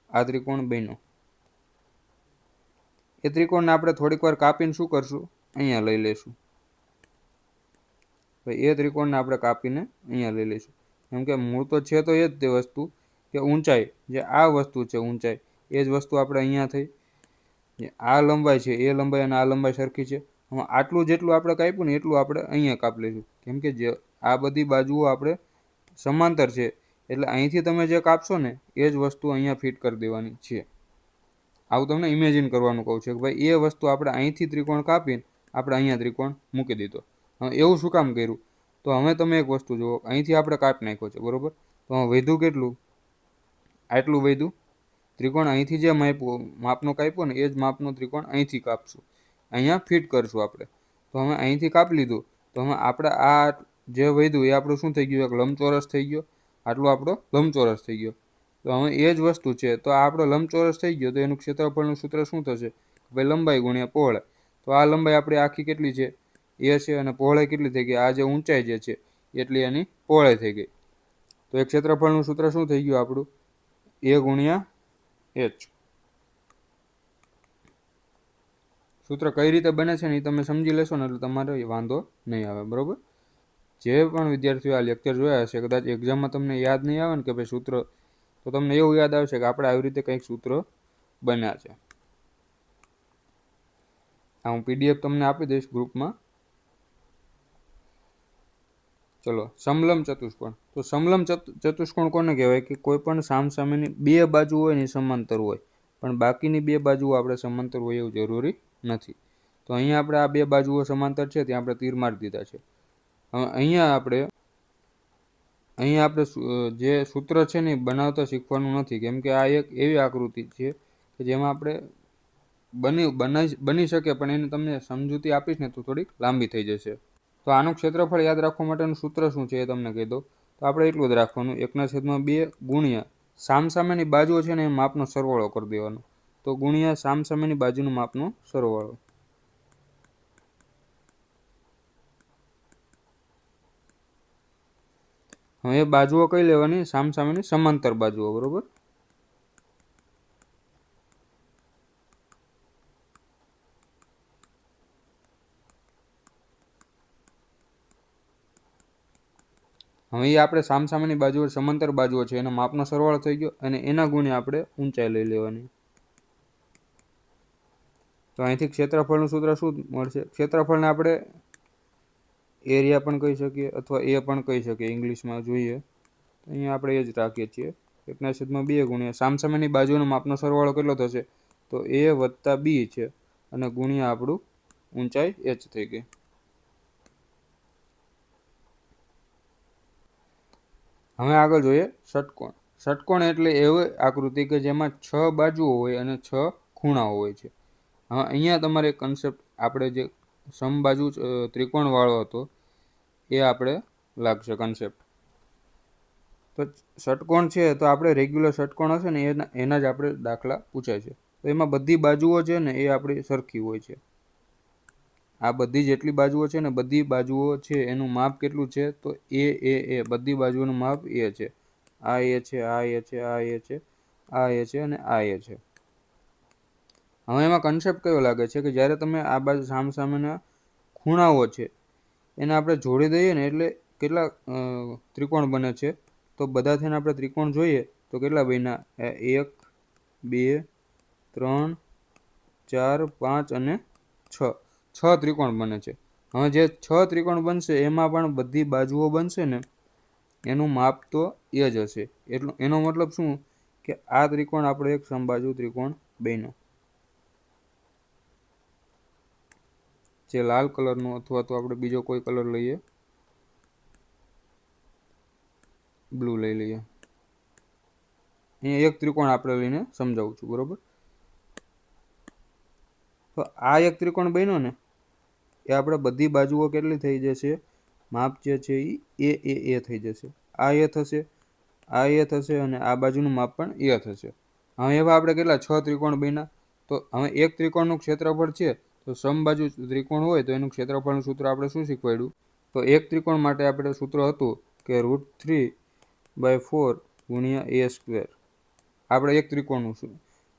આ ત્રિકોણ બન્યો, એ ત્રિકોણને આપણે થોડીક વાર કાપીને શું કરશું, અહીંયા લઈ લઈશું. એ ત્રિકોણને આપણે કાપીને અહીંયા લઈ લઈશું, કેમ કે મૂળ તો છે તો એ જ તે વસ્તુ કે ઊંચાઈ, જે આ વસ્તુ છે ઊંચાઈ, એ જ વસ્તુ આપણે અહીંયા થઈ. આ લંબાઈ છે એ લંબાઈ અને આ લંબાઈ સરખી છે. હવે આટલું જેટલું આપણે કાપ્યું ને એટલું આપણે અહીંયા કાપી લઈશું, કેમ કે જે આ બધી બાજુઓ આપણે સમાંતર છે, એટલે અહીંથી તમે જે કાપશો ને એ જ વસ્તુ અહીંયા ફિટ કરી દેવાની છે. આવું તમને ઇમેજિન કરવાનું કહું છું કે ભાઈ એ વસ્તુ આપણે અહીંથી ત્રિકોણ કાપીને આપણે અહીંયા ત્રિકોણ મૂકી દીધો. હવે એવું શું કામ કર્યું, તો હવે તમે એક વસ્તુ જુઓ, અહીંથી આપણે કાપી નાખ્યો છે, બરોબર. તો વધ્યું કેટલું, આટલું વધ્યું. ત્રિકોણ અહીંથી જે માપનો કાપ્યો ને એ જ માપનો ત્રિકોણ અહીંથી કાપશું, અહીંયા ફિટ કરશું આપણે. તો હવે અહીંથી કાપી લીધું, તો હવે આપણે આ જે વધ્યું એ આપણું શું થઈ ગયું, એક લંબચોરસ થઈ ગયો. આટલો આપણો લંબચોરસ થઈ ગયો. તો હવે એ જ વસ્તુ છે, તો આ આપણો લંબચોરસ થઈ ગયો, તો એનું ક્ષેત્રફળનું સૂત્ર શું થશે, ભાઈ લંબાઈ ગુણ્યા પહોળાઈ. તો આ લંબાઈ આપણી આખી કેટલી છે, એ છે, અને પહોળાઈ કેટલી થઈ ગઈ, આ જે ઊંચાઈ જે છે એટલી એની પહોળાઈ થઈ ગઈ. તો એ ક્ષેત્રફળનું સૂત્ર શું થઈ ગયું આપણું, a ગુણ્યા h. સૂત્ર કઈ રીતે બને છે ને એ તમે સમજી લેશો ને એટલે તમારે વાંધો નહીં આવે, બરોબર. જે પણ વિદ્યાર્થીઓ આ લેક્ચર જોયા હશે, કદાચ એક્ઝામમાં તમને યાદ નહીં આવે ને કે ભાઈ સૂત્ર, તો તમને એવું યાદ આવશે કે આપણે આવી રીતે કંઈક સૂત્ર બન્યા છે. આ હું PDF તમને આપી દઈશ ગ્રુપમાં. ચલો, સમલંબ ચતુષ્કોણ. તો સમલંબ ચતુષ્કોણ કોને કહેવાય કે કોઈ પણ સામસામેની બે બાજુ હોય ને સમાંતર હોય, પણ બાકીની બે બાજુઓ આપણે સમાંતર હોય એવું જરૂરી નથી. તો અહીંયા આપણે આ બે બાજુઓ સમાંતર છે ત્યાં આપણે તીર મારી દીધા છે. હવે અહીંયા આપણે જે સૂત્ર છે ને બનાવતા શીખવાનું નથી, કેમ કે આ એક એવી આકૃતિ છે કે જેમાં આપણે બની શકે, પણ એને તમને સમજૂતી આપીશ ને તો થોડીક લાંબી થઈ જશે. તો આનું ક્ષેત્રફળ યાદ રાખવા માટેનું સૂત્ર શું છે એ તમને કહી દઉં. તો આપણે એટલું જ રાખવાનું, 1/2 ગુણ્યા સામસામેની બાજુઓ છે ને એ માપનો સરવાળો કરી દેવાનો. તો ગુણ્યા સામસામેની બાજુનો માપનો સરવાળો. હવે બાજુઓ કઈ લેવાની, સામસામેની સમાંતર બાજુઓ, બરોબર. હવે એ આપણે સામસામેની બાજુઓ સમાંતર બાજુઓ છે એના માપનો સરવાળો થઈ ગયો, અને એના ગુણ્યા આપણે ઊંચાઈ લઈ લેવાની. તો અહીંથી ક્ષેત્રફળનું સૂત્ર શું મળશે, ક્ષેત્રફળને આપણે એરિયા પણ કહી શકીએ અથવા એ પણ કહી શકીએ, ઇંગ્લિશમાં જોઈએ અહીંયા આપણે એ જ રાખીએ છીએ એકના છેદમાં 2 ગુણ્યા સામસામેની બાજુનો માપનો સરવાળો કેટલો થશે? તો a વત્તા b છે અને ગુણ્યા આપણું ઊંચાઈ h થઈ ગઈ. હવે આગળ જોઈએ ષટકોણ. ષટકોણ એટલે એવી આકૃતિ કે જેમાં 6 બાજુઓ હોય અને 6 ખૂણાઓ હોય છે. હવે અહીંયા તમારે કન્સેપ્ટ આપણે જે સમબાજુ ત્રિકોણવાળો હતો એ આપણે લાગશે કન્સેપ્ટ. તો ષટકોણ છે તો આપણે રેગ્યુલર ષટકોણ હશે ને એના જ આપણે દાખલા પૂછાય છે. તો એમાં બધી બાજુઓ છે ને એ આપણી સરખી હોય છે. આ બધી જેટલી બાજુઓ છે ને બધી બાજુઓ છે એનું માપ કેટલું છે? તો એ બધી બાજુઓનું માપ એ છે. આ એ છે, આ એ છે, આ એ છે, આ એ છે અને આ એ છે. હવે એમાં કન્સેપ્ટ કયો લાગે છે કે જ્યારે તમે આ બાજુ સામસામેના ખૂણાઓ છે એને આપણે જોડી દઈએ ને એટલે કેટલા ત્રિકોણ બને છે? તો બધા થઈને આપણે ત્રિકોણ જોઈએ તો કેટલા બન્યા? 1 2 3 4 5 અને 6 6 ત્રિકોણ બને છે. હવે જે 6 ત્રિકોણ બનશે એમાં પણ બધી બાજુઓ બનશે ને એનું માપ તો એ જ હશે. એટલું એનો મતલબ શું કે આ ત્રિકોણ આપણે એક સમબાજુ ત્રિકોણ બન્યો. જે લાલ કલરનો અથવા તો આપણે બીજો કોઈ કલર લઈએ, બ્લુ લઈ લઈએ. અહીંયા એક ત્રિકોણ આપણે લઈને સમજાવું છું, બરોબર? તો આ એક ત્રિકોણ બન્યો ને એ આપણે બધી બાજુઓ કેટલી થઈ જશે? માપ જે છે એ થઈ જશે. આ એ થશે, આ એ થશે અને આ બાજુનું માપ પણ એ થશે. હવે એવા આપણે કેટલા 6 ત્રિકોણ બન્યા. તો હવે એક ત્રિકોણનું ક્ષેત્રફળ છે તો સમબાજુ ત્રિકોણ હોય તો એનું ક્ષેત્રફળનું સૂત્ર આપણે શું શીખવાડ્યું? તો એક ત્રિકોણ માટે આપણે સૂત્ર હતું કે √3/4 ગુણ્યા a². આપણે એક ત્રિકોણનું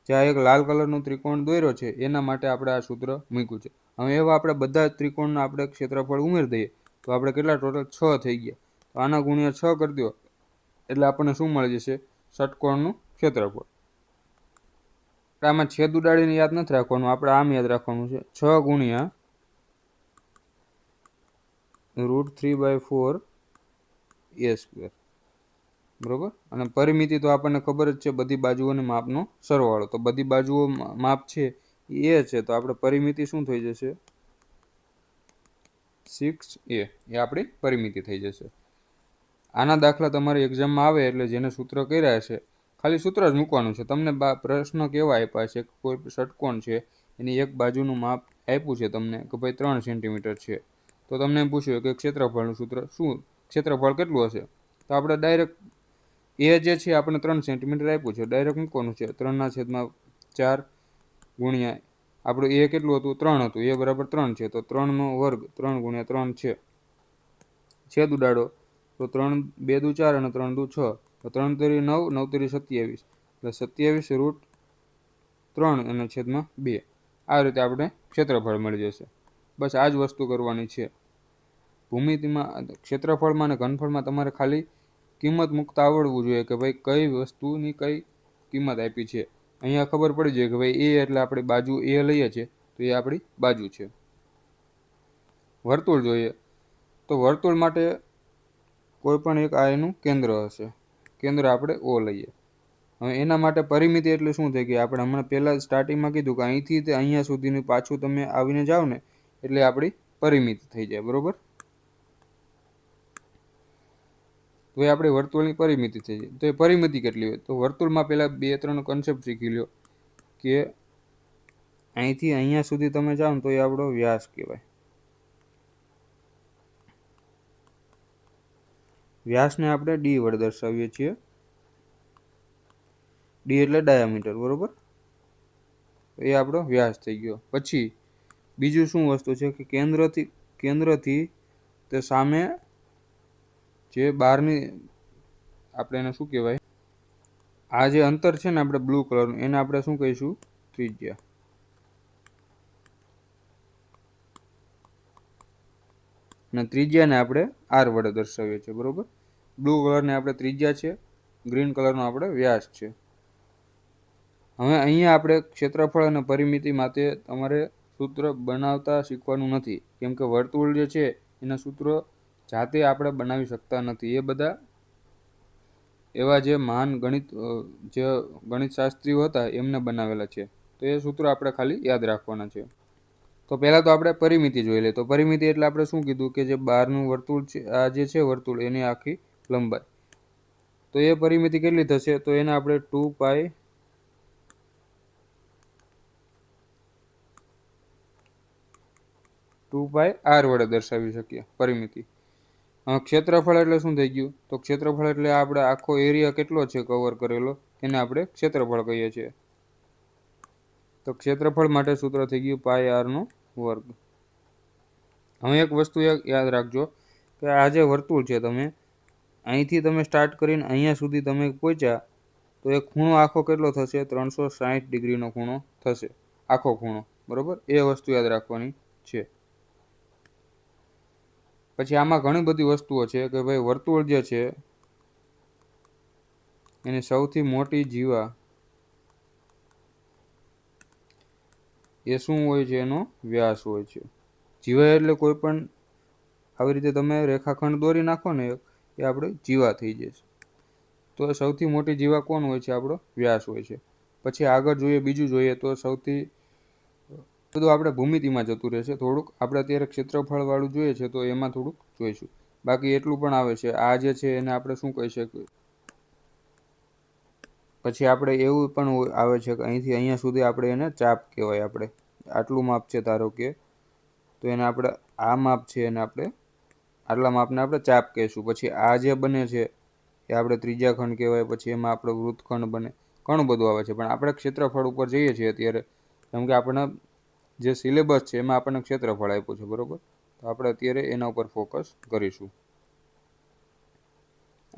જ્યાં એક લાલ કલરનું ત્રિકોણ દોર્યો છે એના માટે આપણે આ સૂત્ર મૂક્યું છે. હવે એવા આપણે બધા ત્રિકોણના આપણે ક્ષેત્રફળ ઉમેરી દઈએ તો આપણે કેટલા ટોટલ 6 થઈ ગયા. તો આના ગુણ્યા 6 કરી દો એટલે આપણને શું મળી જશે? ષટકોણનું ક્ષેત્રફળ. આમાં છેદ ઉડાડીને યાદ નથી રાખવાનું, આપણે આમ યાદ રાખવાનું છે 6 ગુણ્યા √3/4 a². બરોબર? અને પરિમિતિ તો આપણને ખબર જ છે બધી બાજુઓને માપનો સરવાળો. તો બધી બાજુઓ માપ છે એ છે તો આપણે પરિમિતિ શું થઈ જશે? 6a એ આપણી પરિમિતિ થઈ જશે. આના દાખલા તમારી એક્ઝામમાં આવે એટલે જેને સૂત્ર કર્યા છે ખાલી સૂત્ર જ મૂકવાનું છે. તમને પ્રશ્ન કેવા આપ્યા છે? કોઈ ષટકોણ છે એની એક બાજુનું માપ આપ્યું છે તમને કે ભાઈ 3 સેન્ટીમીટર છે, તો તમને એમ પૂછ્યું કે ક્ષેત્રફળનું સૂત્ર શું, ક્ષેત્રફળ કેટલું હશે? તો આપણે ડાયરેક્ટ એ જે છે આપણે 3 સેન્ટીમીટર આપ્યું છે, ડાયરેક્ટ મૂકવાનું છે 3/4 ગુણ્યા આપણું એ કેટલું હતું? 3 હતું. એ બરાબર 3 છે તો 3નો વર્ગ 3 ગુણ્યા 3 છે. છેદ ઉડાડો તો 3 2 દુ 4 અને 3 દુ 6. તો 3 તેરી 9, 9 તેરી 27. એટલે 27 √3 અને છેદમાં 2. આ રીતે આપણે ક્ષેત્રફળ મળી જશે. બસ આ જ વસ્તુ કરવાની છે. ભૂમિતિમાં, ક્ષેત્રફળમાં અને ઘનફળમાં તમારે ખાલી કિંમત મૂકતા આવડવું જોઈએ કે ભાઈ કઈ વસ્તુની કઈ કિંમત આપી છે. અહીંયા ખબર પડી જાય કે ભાઈ એ એટલે આપણી બાજુ એ લઈએ છીએ તો એ આપણી બાજુ છે. વર્તુળ જોઈએ તો વર્તુળ માટે કોઈ પણ એક આ એનું કેન્દ્ર હશે. કેન્દ્ર આપણે ઓ લઈએ. હવે એના માટે પરિમિતિ એટલે શું થઈ ગઈ? આપણે હમણાં પહેલાં સ્ટાર્ટિંગમાં કીધું કે અહીંથી તે અહીંયા સુધીનું પાછું તમે આવીને જાઓ ને એટલે આપણી પરિમિતિ થઈ જાય, બરોબર? તો એ આપણી વર્તુળની પરિમિતિ થઈ જાય. તો એ પરિમિતિ કેટલી હોય? તો વર્તુળમાં પહેલાં 2-3 કન્સેપ્ટ શીખી લો કે અહીંથી અહીંયા સુધી તમે જાઓ ને તો એ આપણો વ્યાસ કહેવાય. વ્યાસને આપણે ડી વડે દર્શાવીએ છીએ. ડી એટલે ડાયામીટર, બરોબર? એ આપણો વ્યાસ થઈ ગયો. પછી બીજું શું વસ્તુ છે કે કેન્દ્રથી તે સામે જે બહારની આપણે એને શું કહેવાય, આ જે અંતર છે ને આપણે બ્લુ કલરનું એને આપણે શું કહીશું? ત્રિજ્યા. અને ત્રિજ્યાને આપણે આર વડે દર્શાવીએ છીએ, બરોબર? બ્લુ કલરને આપણે ત્રિજ્યા છે, ગ્રીન કલરનો આપણે વ્યાસ છે. હવે અહીંયા આપણે ક્ષેત્રફળ અને પરિમિતિ માટે તમારે સૂત્ર બનાવતા શીખવાનું નથી, કેમ કે વર્તુળ જે છે એના સૂત્રો જાતે આપણે બનાવી શકતા નથી. એ બધા એવા જે મહાન જે ગણિત શાસ્ત્રીઓ હતા એમને બનાવેલા છે. તો એ સૂત્રો આપણે ખાલી યાદ રાખવાના છે. તો પહેલાં તો આપણે પરિમિતિ જોઈ લઈએ. તો પરિમિતિ એટલે આપણે શું કીધું કે જે બહારનું વર્તુળ છે, આ જે છે વર્તુળ એની આખી લંબાઈ. તો એ પરિમિતિ કેટલી થશે? તો એને આપણે 2πr વડે દર્શાવી શકીએ પરિમિતિ. ક્ષેત્રફળ એટલે શું થઈ ગયું? તો ક્ષેત્રફળ એટલે આપણે આખો એરિયા કેટલો છે કવર કરેલો એને આપણે ક્ષેત્રફળ કહીએ છીએ. તો ક્ષેત્રફળ માટે સૂત્ર થઈ ગયું πr². હવે એક વસ્તુ યાદ રાખજો કે આ જે વર્તુળ છે, તમે અહીંથી તમે સ્ટાર્ટ કરીને અહીંયા સુધી તમે પહોંચ્યા તો એ ખૂણો આખો કેટલો થશે? 360 ડિગ્રીનો ખૂણો થશે, આખો ખૂણો. બરોબર, એ વસ્તુ યાદ રાખવાની છે. પછી આમાં ઘણી બધી વસ્તુઓ છે કે ભાઈ વર્તુળ જે છે એની સૌથી મોટી જીવા એ શું હોય છે? એનો વ્યાસ હોય છે. જીવા એટલે કોઈ પણ આવી રીતે તમે રેખાખંડ દોરી નાખો ને એ આપણે જીવા થઈ જશે. તો સૌથી મોટી જીવા કોણ હોય છે? આપણો વ્યાસ હોય છે. પછી આગળ જોઈએ, બીજું જોઈએ તો સૌથી બધું આપણે ભૂમિતિમાં જતું રહેશે. થોડુંક આપણે અત્યારે ક્ષેત્રફળ વાળું જોઈએ છે તો એમાં થોડુંક જોઈશું. બાકી એટલું પણ આવે છે. આ જે છે એને આપણે શું કહી શકીએ? પછી આપણે એવું પણ આવે છે કે અહીંથી અહીંયા સુધી આપણે એને ચાપ કહેવાય. આપણે આટલું માપ છે ધારો કે, તો એને આપણે આ માપ છે એને આપણે આટલા માપને આપણે ચાપ કહીશું. પછી આ જે બને છે એ આપણે ત્રીજા ખંડ કહેવાય. પછી એમાં આપણે વૃત્તખંડ બને. ઘણું બધું આવે છે. પણ આપણે ક્ષેત્રફળ ઉપર જઈએ છીએ અત્યારે, કેમ કે આપણે જે સિલેબસ છે એમાં આપણને ક્ષેત્રફળ આપ્યું છે. બરોબર, તો આપણે અત્યારે એના ઉપર ફોકસ કરીશું.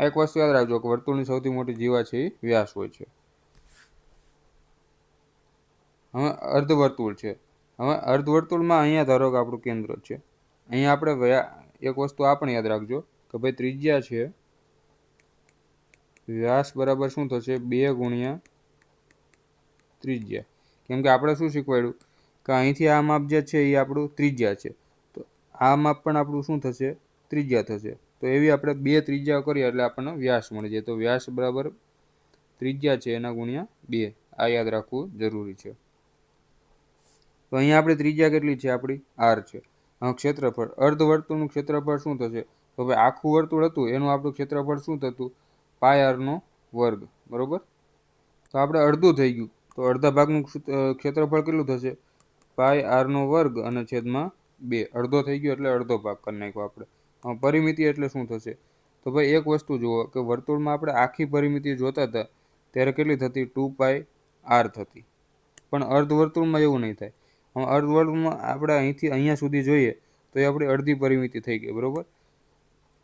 એક વસ્તુ યાદ રાખજો કે વર્તુળની સૌથી મોટી જીવા છે એ વ્યાસ હોય છે. હવે અર્ધવર્તુળ છે. હવે અર્ધવર્તુળમાં અહીંયા ધારો કે આપણું કેન્દ્ર છે. અહીંયા આપણે એક વસ્તુ આ પણ યાદ રાખજો કે ભાઈ ત્રિજ્યા છે, વ્યાસ બરાબર શું થશે? 2 ગુણ્યા ત્રિજ્યા. કેમ કે આપણે શું શીખવાડ્યું કે અહીંથી આ માપ જે છે એ આપણું ત્રિજ્યા છે, તો આ માપ પણ આપણું શું થશે? ત્રિજ્યા થશે. તો એવી આપણે 2 ત્રિજ્યા કરીએ એટલે આપણને વ્યાસ મળી જાય. તો વ્યાસ બરાબર ત્રિજ્યા છે એના ગુણ્યા 2. આ યાદ રાખવું જરૂરી છે. તો અહીંયા આપણી ત્રિજ્યા કેટલી છે? આપણી r છે. ક્ષેત્રફળ, અર્ધવર્તુળનું ક્ષેત્રફળ શું થશે? તો ભાઈ આખું વર્તુળ હતું એનું આપણું ક્ષેત્રફળ શું થતું? πr². બરોબર, તો આપણે અડધું થઈ ગયું. તો અડધા ભાગનું ક્ષેત્રફળ કેટલું થશે? πr² અને છેદમાં 2. અડધો થઈ ગયો એટલે અડધો ભાગ કરી નાખ્યો આપણે. પરિમિતિ એટલે શું થશે? તો ભાઈ એક વસ્તુ જુઓ કે વર્તુળમાં આપણે આખી પરિમિતિ જોતા હતા ત્યારે કેટલી થતી? 2πr થતી. પણ અર્ધવર્તુળમાં એવું નહીં થાય. અર્ધવર્તુળમાં આપણે અહીંથી અહીંયા સુધી જોઈએ તો એ આપણી અડધી પરિમિતિ થઈ ગઈ. બરોબર,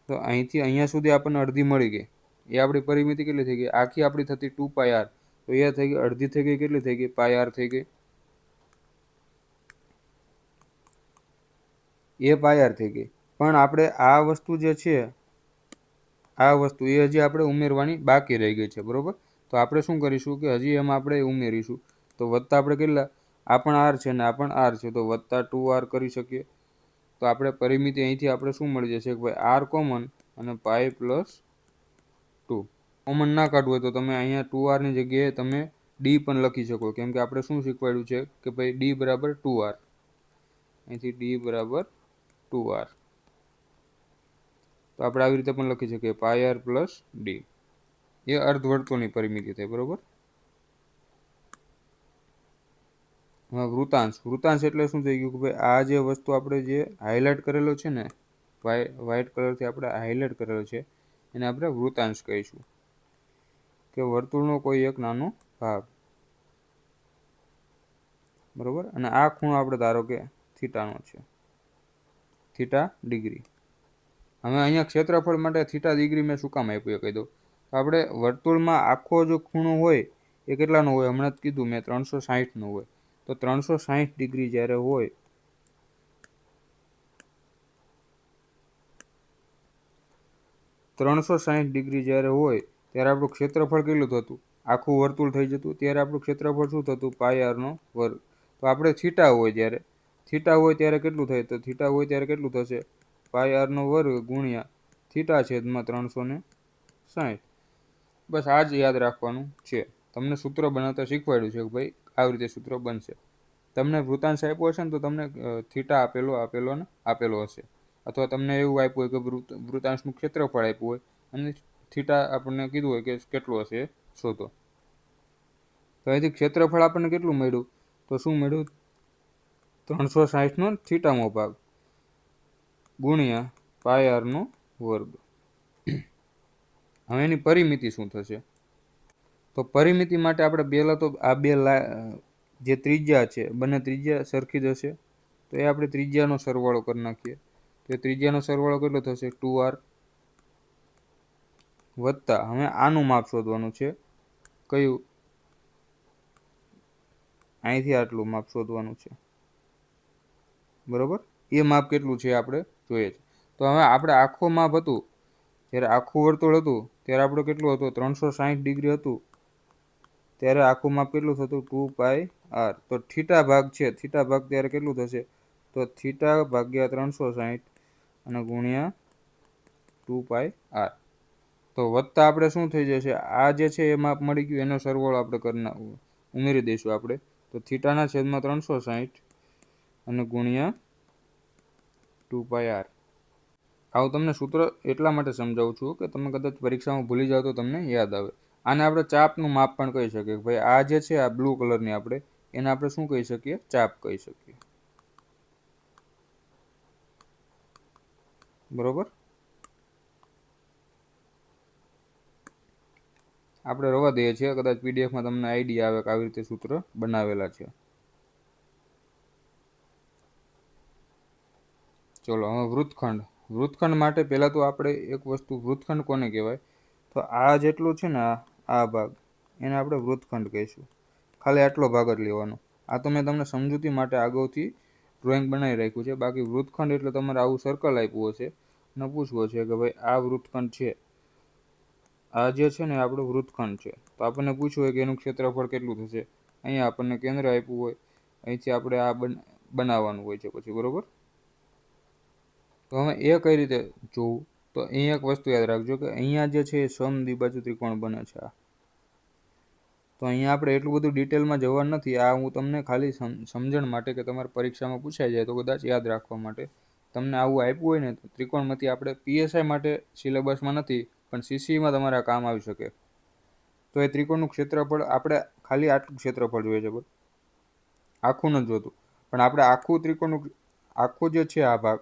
તો અહીંથી અહીંયા સુધી આપણને અડધી મળી ગઈ. એ આપણી પરિમિતિ કેટલી થઈ ગઈ? આખી આપણી થતી 2πr, તો એ થઈ ગઈ અડધી થઈ ગઈ. કેટલી થઈ ગઈ? πr થઈ ગઈ. એ πr થઈ ગઈ. પણ આપણે આ વસ્તુ જે છે, આ વસ્તુ એ હજી આપણે ઉમેરવાની બાકી રહી ગઈ છે. બરોબર, તો આપણે શું કરીશું કે હજી એમાં આપણે ઉમેરીશું. તો વત્તા આપણે કેટલા? આ પણ r છે ને આ પણ r છે, તો વત્તા 2r કરી શકીએ. તો આપણે પરિમિતિ અહીંથી આપણે શું મળી જશે કે ભાઈ r કોમન અને π + 2. કોમન ના કાઢવું હોય તો તમે અહીંયા 2r ની જગ્યાએ તમે d પણ લખી શકો. કેમ કે આપણે શું શીખવાડ્યું છે કે ભાઈ d બરાબર 2r. અહીંથી d બરાબર 2r. તો આપણે આવી રીતે પણ લખી શકીએ πr + d. એ અર્ધવર્તુળની પરિમિતિ થઈ. બરોબર, વૃતાંશ. વૃતાંશ એટલે શું થઈ ગયું કે ભાઈ આ જે વસ્તુ આપણે જે હાઇલાઇટ કરેલો છે ને, વ્હાઇટ કલરથી આપણે હાઇલાઇટ કરેલો છે એને આપણે વૃતાંશ કહીશું. કે વર્તુળનો કોઈ એક નાનો ભાગ. બરોબર, અને આ ખૂણો આપણે ધારો કે થીટાનો છે, θ ડિગ્રી. હવે અહીંયા ક્ષેત્રફળ માટે θ ડિગ્રી મેં શું કામ આપ્યું એ કહી દઉં. તો આપણે વર્તુળમાં આખો જો ખૂણો હોય એ કેટલાનો હોય? હમણાં જ કીધું મેં 360નો હોય. તો 360 ડિગ્રી જ્યારે હોય, ત્યારે આપણું ક્ષેત્રફળ કેટલું થતું? આખું વર્તુળ થઈ જતું. ત્યારે આપણું ક્ષેત્રફળ શું થતું? πr². તો આપણે થીટા હોય ત્યારે કેટલું થાય? તો થીટા હોય ત્યારે કેટલું થશે? πr² ગુણ્યા θ છેદમાં 360. બસ આ જ યાદ રાખવાનું છે. તમને સૂત્ર બનાવતા શીખવાડ્યું છે કે ભાઈ આવી રીતે સૂત્ર બનશે. તમને વૃત્તાંશ આપ્યો હશે ને તો તમને થીટા આપેલો હશે, અથવા તમને એવું આપ્યું હોય કે વૃત્તાંશનું ક્ષેત્રફળ આપ્યું હોય અને થીટા આપણને કીધું હોય કે કેટલું હશે એ શોધો. તો અહીંથી ક્ષેત્રફળ આપણને કેટલું મળ્યું? તો શું મળ્યું? 360 નો થીટામો ભાગ ગુણ્યા પાય r નો વર્ગ. હવે એની પરિમિતિ શું થશે? તો પરિમિતિ માટે આપણે પહેલાં તો આ બે જે ત્રિજ્યા છે બંને ત્રિજ્યા સરખી જ હશે, તો એ આપણે ત્રિજ્યાનો સરવાળો કરી નાખીએ. તો એ ત્રિજ્યાનો સરવાળો કેટલો થશે? 2r વત્તા હવે આનું માપ શોધવાનું છે. કયું? અહીંથી આટલું માપ શોધવાનું છે, બરોબર. એ માપ કેટલું છે આપણે જોઈએ છે. તો હવે આપણે આખું માપ હતું, જ્યારે આખું વર્તુળ હતું ત્યારે આપણું કેટલું હતું? 360 ડિગ્રી હતું. ત્યારે આખું માપ કેટલું થતું? 2πr. તો થીટા ભાગ છે, થીટા ભાગ ત્યારે કેટલું થશે? તો થીટા ભાગ્યા 360 અને ગુણ્યા 2πr. તો વત્તા આપણે શું થઈ જશે? આ જે છે એ માપ મળી ગયું, એનો સરવાળો આપણે ઉમેરી દઈશું આપણે. તો થીટાના છેદમાં 360 અને ગુણ્યા 2πr. આવું તમને સૂત્ર એટલા માટે સમજાવું છું કે તમે કદાચ પરીક્ષામાં ભૂલી જાઓ તો તમને યાદ આવે. આને આપણે ચાપનું માપ પણ કહી શકીએ. ભાઈ આ જે છે આ બ્લુ કલરની આપણે એને આપણે શું કહી શકીએ? ચાપ કહી શકીએ, બરોબર. આપણે રવા દઈએ છીએ, કદાચ પીડીએફમાં તમને આઈડિયા આવે કે આવી રીતે સૂત્ર બનાવેલા છે. ચલો હવે વૃત્તખંડ માટે પહેલાં તો આપણે એક વસ્તુ, વૃત્તખંડ કોને કહેવાય? તો આ જેટલું છે ને આ ભાગ એને આપણે વૃત્તખંડ કહીશું. ખાલી આટલો ભાગ જ લેવાનો. આ તો મેં તમને સમજૂતી માટે અગાઉથી ડ્રોઈંગ બનાવી રાખ્યું છે. બાકી વૃત્તખંડ એટલે તમારે આવું સર્કલ આપ્યું હશે અને પૂછવું છે કે ભાઈ આ વૃત્તખંડ છે, આ જે છે ને આપણું વૃત્તખંડ છે. તો આપણને પૂછવું હોય કે એનું ક્ષેત્રફળ કેટલું થશે. અહીંયા આપણને કેન્દ્ર આપ્યું હોય, અહીંથી આપણે આ બનાવવાનું હોય છે પછી, બરોબર. તો હવે એ કઈ રીતે જોવું? તો અહીંયા એક વસ્તુ યાદ રાખજો કે અહીંયા જે છે એ સમદ્વિબાજુ ત્રિકોણ બને છે. તો અહીંયા આપણે એટલું બધું ડિટેલમાં જવાનું નથી. આ હું તમને ખાલી સમજણ માટે કે તમારે પરીક્ષામાં પૂછાઈ જાય તો કદાચ યાદ રાખવા માટે તમને આવું આપ્યું હોય ને. તો ત્રિકોણમાંથી આપણે પીએસઆઈ માટે સિલેબસમાં નથી, પણ સીસીમાં તમારા કામ આવી શકે. તો એ ત્રિકોણનું ક્ષેત્રફળ આપણે ખાલી આટલું ક્ષેત્રફળ જોઈએ છે, આખું નથી જોતું. પણ આપણે આખું ત્રિકોણનું આખું જે છે આ ભાગ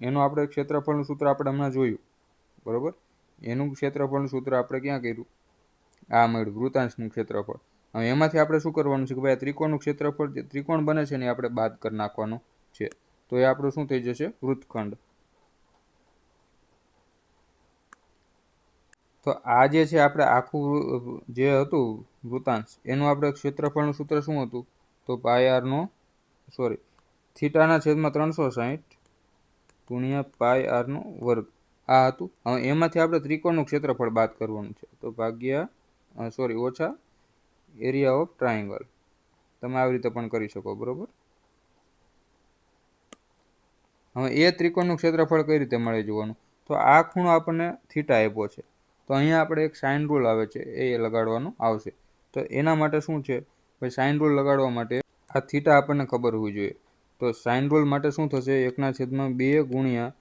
એનું આપણે ક્ષેત્રફળનું સૂત્ર આપણે હમણાં જોયું, બરોબર. એનું ક્ષેત્રફળનું સૂત્ર આપણે ક્યાં કર્યું? આ મળ્યું વૃત્તાંશનું ક્ષેત્રફળ. હવે એમાંથી આપણે શું કરવાનું છે કે ભાઈ આ ત્રિકોણનું ક્ષેત્રફળ જે ત્રિકોણ બને છે ને આપણે બાદ કરી નાખવાનું છે. તો એ આપણું શું થઈ જશે? વૃત્તખંડ. તો આ જે છે આપણે આખું જે હતું વૃત્તાંશ એનું આપણે ક્ષેત્રફળનું સૂત્ર શું હતું? તો થીટાના છેદમાં 360 ગુણ્યા πr નો વર્ગ આ હતું. હવે એમાંથી આપણે ત્રિકોણનું ક્ષેત્રફળ બાદ કરવાનું છે. તો ઓછા એરિયા ઓફ ટ્રાયંગલ. તમે આવી રીતે પણ કરી શકો, બરોબર. હવે એ ત્રિકોણનું ક્ષેત્રફળ કઈ રીતે મળે જોવાનું? તો આ ખૂણો આપણને થીટા આપ્યો છે, તો અહીંયા આપણે એક સાઇન રૂલ આવે છે એ લગાડવાનું આવશે. તો એના માટે શું છે ભાઈ? સાઇન રૂલ લગાડવા માટે આ થીટા આપણને ખબર હોવી જોઈએ. તો સાઇન રૂલ માટે શું થશે? 1/2 ગુણ્યા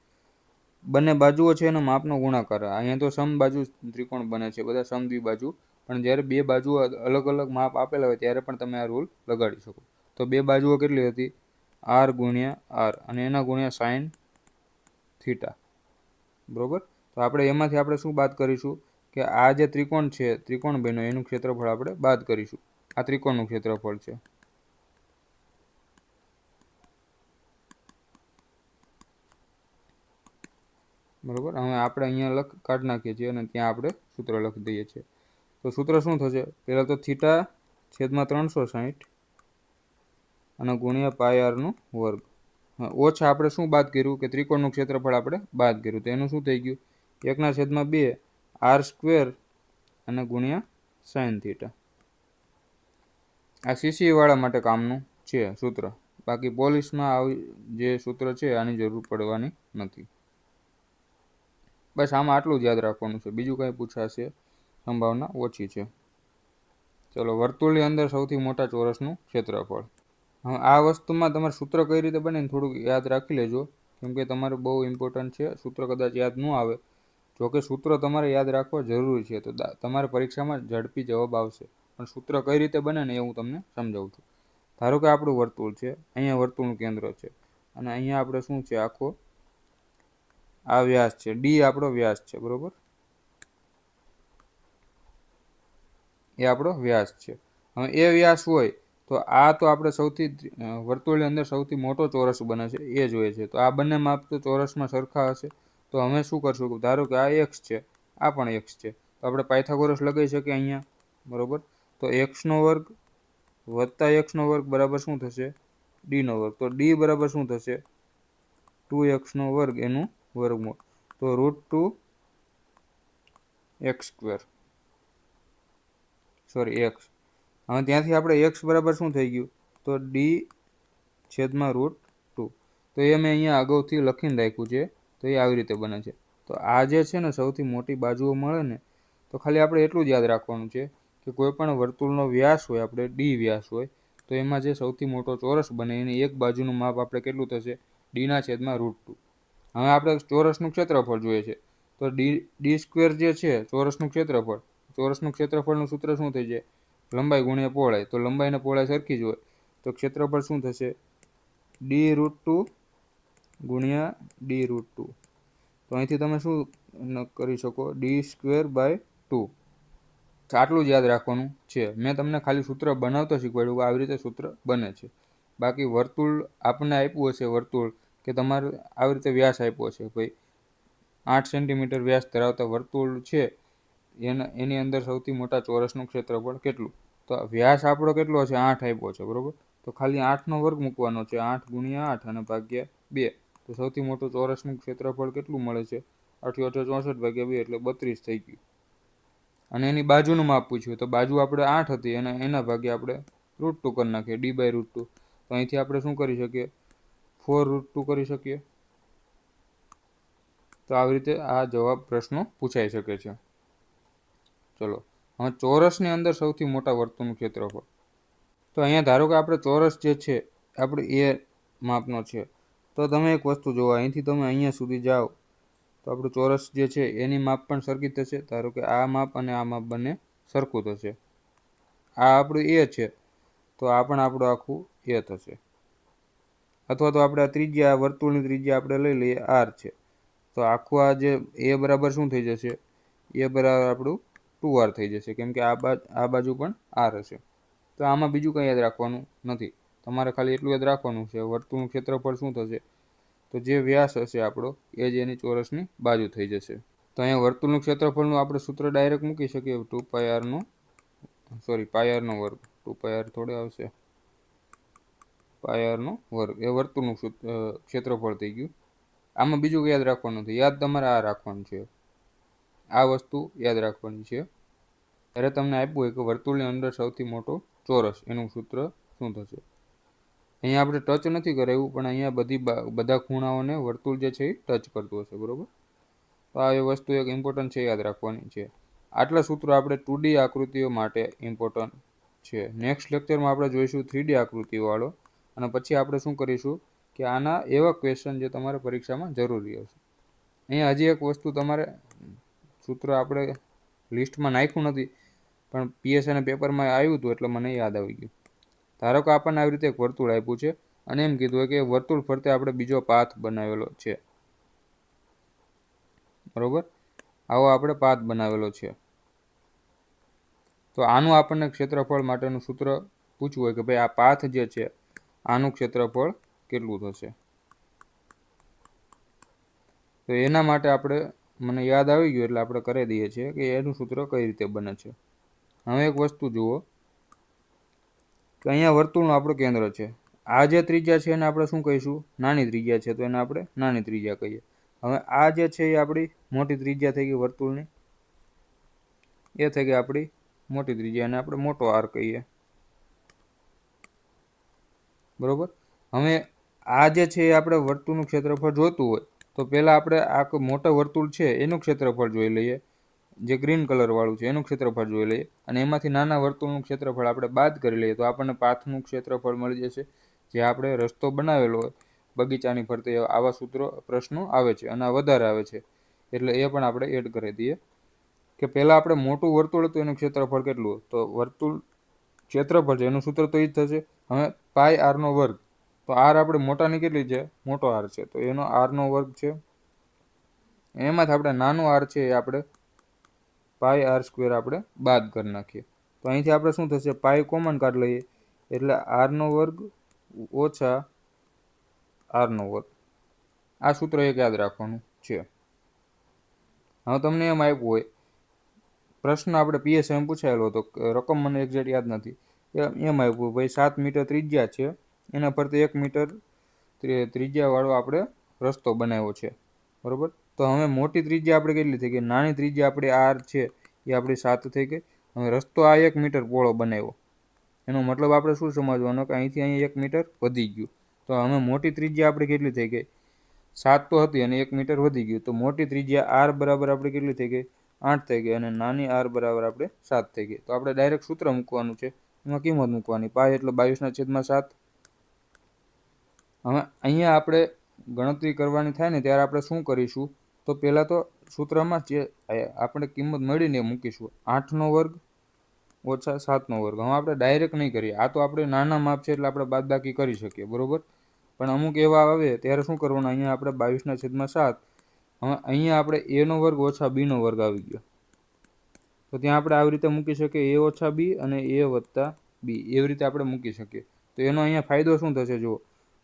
બંને બાજુઓ છે એનો માપનો ગુણાકાર. અહીંયા તો સમબાજુ ત્રિકોણ બને છે, બધા સમદ્વિબાજુ. પણ જ્યારે બે બાજુઓ અલગ અલગ માપ આપેલા હોય ત્યારે પણ તમે આ રૂલ લગાડી શકો. તો બે બાજુઓ કેટલી હતી? r ગુણ્યા r અને એના ગુણ્યા સાઇન થીટા, બરોબર. તો આપણે એમાંથી આપણે શું બાદ કરીશું કે આ જે ત્રિકોણ છે, ત્રિકોણ બન્યો એનું ક્ષેત્રફળ આપણે બાદ કરીશું. આ ત્રિકોણનું ક્ષેત્રફળ છે, બરોબર. હવે આપણે અહીંયા કાઢી નાખીએ છીએ અને ત્યાં આપણે સૂત્ર લખી દઈએ છીએ. તો સૂત્ર શું થશે? પહેલાં તો થીટા છેદમાં 360 અને ગુણ્યા πr નો વર્ગ. ઓછા આપણે શું બાદ કર્યું કે ત્રિકોણનું ક્ષેત્રફળ આપણે બાદ કર્યું. તો એનું શું થઈ ગયું? 1/2 r² અને ગુણ્યા સાઇન થીટા. આ સીસી વાળા માટે કામનું છે સૂત્ર. બાકી પોલીસમાં જે સૂત્ર છે આની જરૂર પડવાની નથી. બસ આમાં આટલું જ યાદ રાખવાનું છે. બીજું કંઈ પૂછાશે સંભાવના ઓછી છે. ચલો, વર્તુળની અંદર સૌથી મોટા ચોરસનું ક્ષેત્રફળ. હવે આ વસ્તુમાં તમારે સૂત્ર કઈ રીતે બને ને થોડુંક યાદ રાખી લેજો, કેમ કે તમારે બહુ ઇમ્પોર્ટન્ટ છે. સૂત્ર કદાચ યાદ ન આવે, જોકે સૂત્ર તમારે યાદ રાખવા જરૂરી છે, તો તમારે પરીક્ષામાં ઝડપી જવાબ આવશે. પણ સૂત્ર કઈ રીતે બને ને એ હું તમને સમજાવું છું. ધારો કે આપણું વર્તુળ છે, અહીંયા વર્તુળનું કેન્દ્ર છે, અને અહીંયા આપણે શું છે, આખો આ વ્યાસ છે, ડી આપણો વ્યાસ છે, બરોબર, એ આપણો વ્યાસ છે. હવે એ વ્યાસ હોય તો આ તો આપણે સૌથી વર્તુળની અંદર સૌથી મોટો ચોરસ બને છે એ જોઈએ છે. તો આ બંને માપ તો ચોરસમાં સરખા હશે. તો અમે શું કરશું, ધારો કે આ એક્સ છે, આ પણ એક્સ છે, તો આપણે પાયથાગોરસ લગાવી શકીએ અહીંયા, બરોબર. તો એક્સનો વર્ગ વત્તા એક્સનો વર્ગ બરાબર શું થશે, ડીનો વર્ગ. તો ડી બરાબર શું થશે, 2x વર્ગ એનું વર્ગમૂળ, તો √2x², સોરી એક્સ. હવે ત્યાંથી આપણે એક્સ બરાબર શું થઈ ગયું, તો ડી છેદમાં √2. તો એ મેં અહીંયા અગાઉથી લખીને રાખ્યું છે, તો એ આવી રીતે બને છે. તો આ જે છે ને સૌથી મોટી બાજુઓ મળે ને, તો ખાલી આપણે એટલું જ યાદ રાખવાનું છે કે કોઈ પણ વર્તુળનો વ્યાસ હોય, આપણે ડી વ્યાસ હોય, તો એમાં જે સૌથી મોટો ચોરસ બને એની એક બાજુનું માપ આપણે કેટલું થશે, ડીના છેદમાં √2. હવે આપણે ચોરસનું ક્ષેત્રફળ જોઈએ છે, તો ડી² જે છે ચોરસનું ક્ષેત્રફળ, ચોરસનું ક્ષેત્રફળનું સૂત્ર શું થઈ જાય, લંબાઈ ગુણ્યા પહોળાઈ. તો લંબાઈ અને પહોળાઈ સરખી જ હોય, તો ક્ષેત્રફળ શું થશે, d√2 ગુણ્યા d√2. તો અહીંથી તમે શું કરી શકો, d²/2. આટલું જ યાદ રાખવાનું છે. મેં તમને ખાલી સૂત્ર બનાવતો શીખવાડ્યું કે આવી રીતે સૂત્ર બને છે. બાકી વર્તુળ આપણને આપ્યું હશે, વર્તુળ કે તમારે આવી રીતે વ્યાસ આપ્યો છે, ભાઈ 8 સેન્ટીમીટર વ્યાસ ધરાવતા વર્તુળ છે, એની અંદર સૌથી મોટા ચોરસનું ક્ષેત્રફળ કેટલું. તો વ્યાસ આપણો કેટલો છે, 8 આપ્યો છે, બરોબર. તો ખાલી 8નો વર્ગ મૂકવાનો છે, 8 ગુણ્યા 8 અને ભાગ્યા 2. તો સૌથી મોટું ચોરસનું ક્ષેત્રફળ કેટલું મળે છે, 8 × 8 = 64 ભાગ્યા 2 એટલે 32 થઈ ગયું. અને એની બાજુનું માપ પૂછ્યું, તો બાજુ આપણે 8 હતી અને એના ભાગે આપણે √2 કરી નાખીએ, d/√2. તો અહીંથી આપણે શું કરી શકીએ, 4√2 કરી શકીએ. તો આવી રીતે આ જવાબ પ્રશ્નો પૂછાઈ શકે છે. ચલો, હવે ચોરસની અંદર સૌથી મોટા વર્તુળનું ક્ષેત્રફળ. તો અહીંયા ધારો કે આપણે ચોરસ જે છે આપણે એ માપનો છે, તો તમે એક વસ્તુ જુઓ, અહીંથી તમે અહીંયા સુધી જાઓ તો આપણું ચોરસ જે છે એની માપ પણ સરખી થશે. ધારો કે આ માપ અને આ માપ બંને સરખું થશે. આ આપણું એ છે, તો આ પણ આપણું આખું એ થશે. અથવા તો આપણે આ ત્રિજ્યા, વર્તુળની ત્રિજ્યા આપણે લઈ લઈએ આર છે, તો આખું આ જે એ બરાબર શું થઈ જશે, એ બરાબર આપણું 2r થઈ જશે, કેમ કે આ બાજુ પણ આર હશે. તો આમાં બીજું કંઈ યાદ રાખવાનું નથી, તમારે ખાલી એટલું યાદ રાખવાનું છે વર્તુળનું ક્ષેત્રફળ શું થશે, તો જે વ્યાસ હશે આપણો એ જ એની ચોરસની બાજુ થઈ જશે. તો અહીંયા વર્તુળનું ક્ષેત્રફળનું આપણે સૂત્ર ડાયરેક્ટ મૂકી શકીએ, 2πr નો વર્ગ, 2πr થોડે આવશે, πr નો વર્ગ એ વર્તુળનું ક્ષેત્રફળ થઈ ગયું. આમાં બીજું કંઈ યાદ રાખવાનું નથી, યાદ તમારે આ રાખવાનું છે, આ વસ્તુ યાદ રાખવાની છે. ત્યારે તમને આપ્યું હોય કે વર્તુળની અંદર સૌથી મોટો ચોરસ, એનું સૂત્ર શું થશે. અહીંયા આપણે ટચ નથી કરાવ્યું, પણ અહીંયા બધા ખૂણાઓને વર્તુળ જે છે એ ટચ કરતું હશે, બરોબર. તો આ એ વસ્તુ એક ઇમ્પોર્ટન્ટ છે, યાદ રાખવાની છે. આટલા સૂત્રો આપણે 2D આકૃતિઓ માટે ઇમ્પોર્ટન્ટ છે. નેક્સ્ટ લેક્ચરમાં આપણે જોઈશું 3D આકૃતિવાળો, અને પછી આપણે શું કરીશું કે આના એવા ક્વેશ્ચન જે તમારે પરીક્ષામાં જરૂરી હશે. અહીંયા હજી એક વસ્તુ તમારે, સૂત્ર આપણે લિસ્ટમાં નાખ્યું નથી, પણ PSIના પેપરમાં આવ્યું હતું એટલે મને યાદ આવી ગયું. ધારો કે આપણને આવી રીતે એક વર્તુળ આપ્યું છે અને એમ કીધું હોય કે વર્તુળ ફરતે આપણે બીજો પાથ બનાવેલો છે, બરોબર. આવો આપણે પાથ બનાવેલો છે. તો આનું આપણને ક્ષેત્રફળ માટેનું સૂત્ર પૂછવું હોય કે ભાઈ આ પાથ જે છે આનું ક્ષેત્રફળ કેટલું થશે. તો એના માટે આપણે, મને યાદ આવી ગયું એટલે આપણે કરી દઈએ છીએ કે એનું સૂત્ર કઈ રીતે બને છે. હવે એક વસ્તુ જુઓ કે અહીંયા વર્તુળનું આપણું કેન્દ્ર છે, આ જે ત્રિજ્યા છે એને આપણે શું કહીશું, નાની ત્રિજ્યા છે, તો એને આપણે નાની ત્રિજ્યા કહીએ. હવે આ જે છે એ આપણી મોટી ત્રિજ્યા થઈ ગઈ વર્તુળની, એ થઈ ગઈ આપણી મોટી ત્રિજ્યા, અને આપણે મોટો આર કહીએ, બરોબર. હવે આ જે છે એ આપણે વર્તુળનું ક્ષેત્રફળ જોતું હોય તો પહેલાં આપણે આ મોટો વર્તુળ છે એનું ક્ષેત્રફળ જોઈ લઈએ. જે ગ્રીન કલરવાળું છે એનું ક્ષેત્રફળ જોઈ લઈએ અને એમાંથી નાના વર્તુળનું ક્ષેત્રફળ આપણે બાદ કરી લઈએ તો આપણને પાથનું ક્ષેત્રફળ મળી જશે. જે આપણે રસ્તો બનાવેલો હોય બગીચાની ફરતે આવા સૂત્રો પ્રશ્નો આવે છે અને વધારે આવે છે એટલે એ પણ આપણે એડ કરી દઈએ કે પહેલાં આપણે મોટું વર્તુળ હતું એનું ક્ષેત્રફળ કેટલું, તો વર્તુળ ક્ષેત્રફળ છે એનું સૂત્ર તો એ જ થશે. હવે પાઈ આરનો વર્ગ, તો આર આપણે મોટાની કેટલી છે, મોટો આર છે તો એનો આરનો વર્ગ છે. એમાંથી આપણે નાનું આર છે એ આપણે પાઈ આર સ્ક્વેર આપણે બાદ કરી નાખીએ તો અહીંથી આપણે શું થશે, પાઈ કોમન કાઢી લઈએ એટલે આરનો વર્ગ ઓછા આરનો વર્ગ. આ સૂત્ર એક યાદ રાખવાનું છે. હવે તમને એમ આપ્યું હોય પ્રશ્ન આપણે પીએસઆઈમાં પૂછાયેલો હતો, રકમ મને એક્ઝેક્ટ યાદ નથી, એમ આપ્યું ભાઈ 7 મીટર ત્રિજ્યા છે એના ફરતે 1 મીટર ત્રિજ્યાવાળો આપણે રસ્તો બનાવ્યો છે, બરાબર. તો હવે મોટી ત્રિજ્યા આપણે કેટલી થઈ ગઈ, નાની ત્રિજ્યા આપણી આર છે એ આપણી 7 થઈ ગઈ. હવે રસ્તો આ 1 મીટર પહોળો બનાવ્યો એનો મતલબ આપણે શું સમજવાનો કે અહીંથી અહીં 1 મીટર વધી ગયું. તો હવે મોટી ત્રિજ્યા આપણી કેટલી થઈ ગઈ, 7 તો હતી અને 1 મીટર વધી ગયું. તો મોટી ત્રિજ્યા આર બરાબર આપણે કેટલી થઈ ગઈ, 8 થઈ ગઈ અને નાની આર બરાબર આપણે 7 થઈ ગઈ. તો આપણે ડાયરેક્ટ સૂત્ર મૂકવાનું છે, એમાં કિંમત મૂકવાની, પાઈ એટલે 22/7. હવે અહીંયા આપણે ગણતરી કરવાની થાય ને ત્યારે આપણે શું કરીશું, તો પહેલાં તો સૂત્રમાં જે આપણે કિંમત મળીને મૂકીશું, 8નો વર્ગ ઓછા 7નો વર્ગ. હવે આપણે ડાયરેક્ટ નહીં કરીએ, આ તો આપણે નાના માપ છે એટલે આપણે બાદબાકી કરી શકીએ, બરાબર. પણ અમુક એવા આવે ત્યારે શું કરવાનું, અહીંયા આપણે 22/7. હવે અહીંયા આપણે એનો વર્ગ ઓછા બીનો વર્ગ આવી ગયો તો ત્યાં આપણે આવી રીતે મૂકી શકીએ, એ ઓછા બી અને એ વત્તા બી, એવી રીતે આપણે મૂકી શકીએ. તો એનો અહીંયા ફાયદો શું થશે, જુઓ,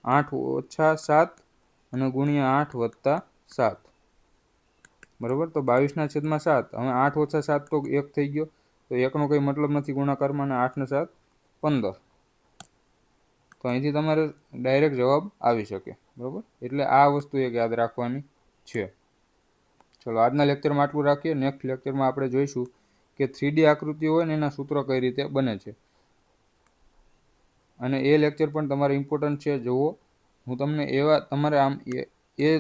8 ઓછા 7 અને ગુણ્યા 8 વત્તા 7, બરાબર. તો 22/7. હવે 8 ઓછા 7 તો 1 થઈ ગયો, તો 1નો કંઈ મતલબ નથી ગુણાકારમાં, અને 8 ને 7 15. તો અહીંથી તમારે ડાયરેક્ટ જવાબ આવી શકે, બરાબર. એટલે આ વસ્તુ એક યાદ રાખવાની છે. ચલો આજના લેક્ચરમાં આટલું રાખીએ. નેક્સ્ટ લેક્ચરમાં આપણે જોઈશું કે 3D આકૃતિઓ હોય ને એના સૂત્રો કઈ રીતે બને છે, અને એ લેક્ચર પણ તમારે ઇમ્પોર્ટન્ટ છે, જુઓ. હું તમને એવા તમારે આમ એ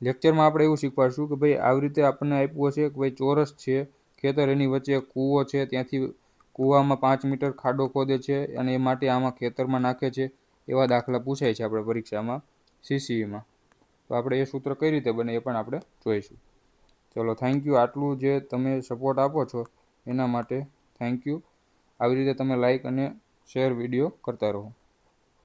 લેક્ચરમાં આપણે એવું શીખવાડશું કે ભાઈ આવી રીતે આપણને આપ્યું હશે કે ભાઈ ચોરસ છે, ખેતર, એની વચ્ચે કૂવો છે, ત્યાંથી કૂવામાં 5 મીટર ખાડો ખોદે છે અને એ માટે આમાં ખેતરમાં નાખે છે. એવા દાખલા પૂછાય છે આપણે પરીક્ષામાં, સીસીઈમાં. તો આપણે એ સૂત્ર કઈ રીતે બને એ પણ આપણે જોઈશું. ચલો, થેન્ક યુ. આટલું જે તમે સપોર્ટ આપો છો એના માટે થેન્ક યુ. આવી રીતે તમે લાઈક અને શેર વિડીયો કરતા રહો.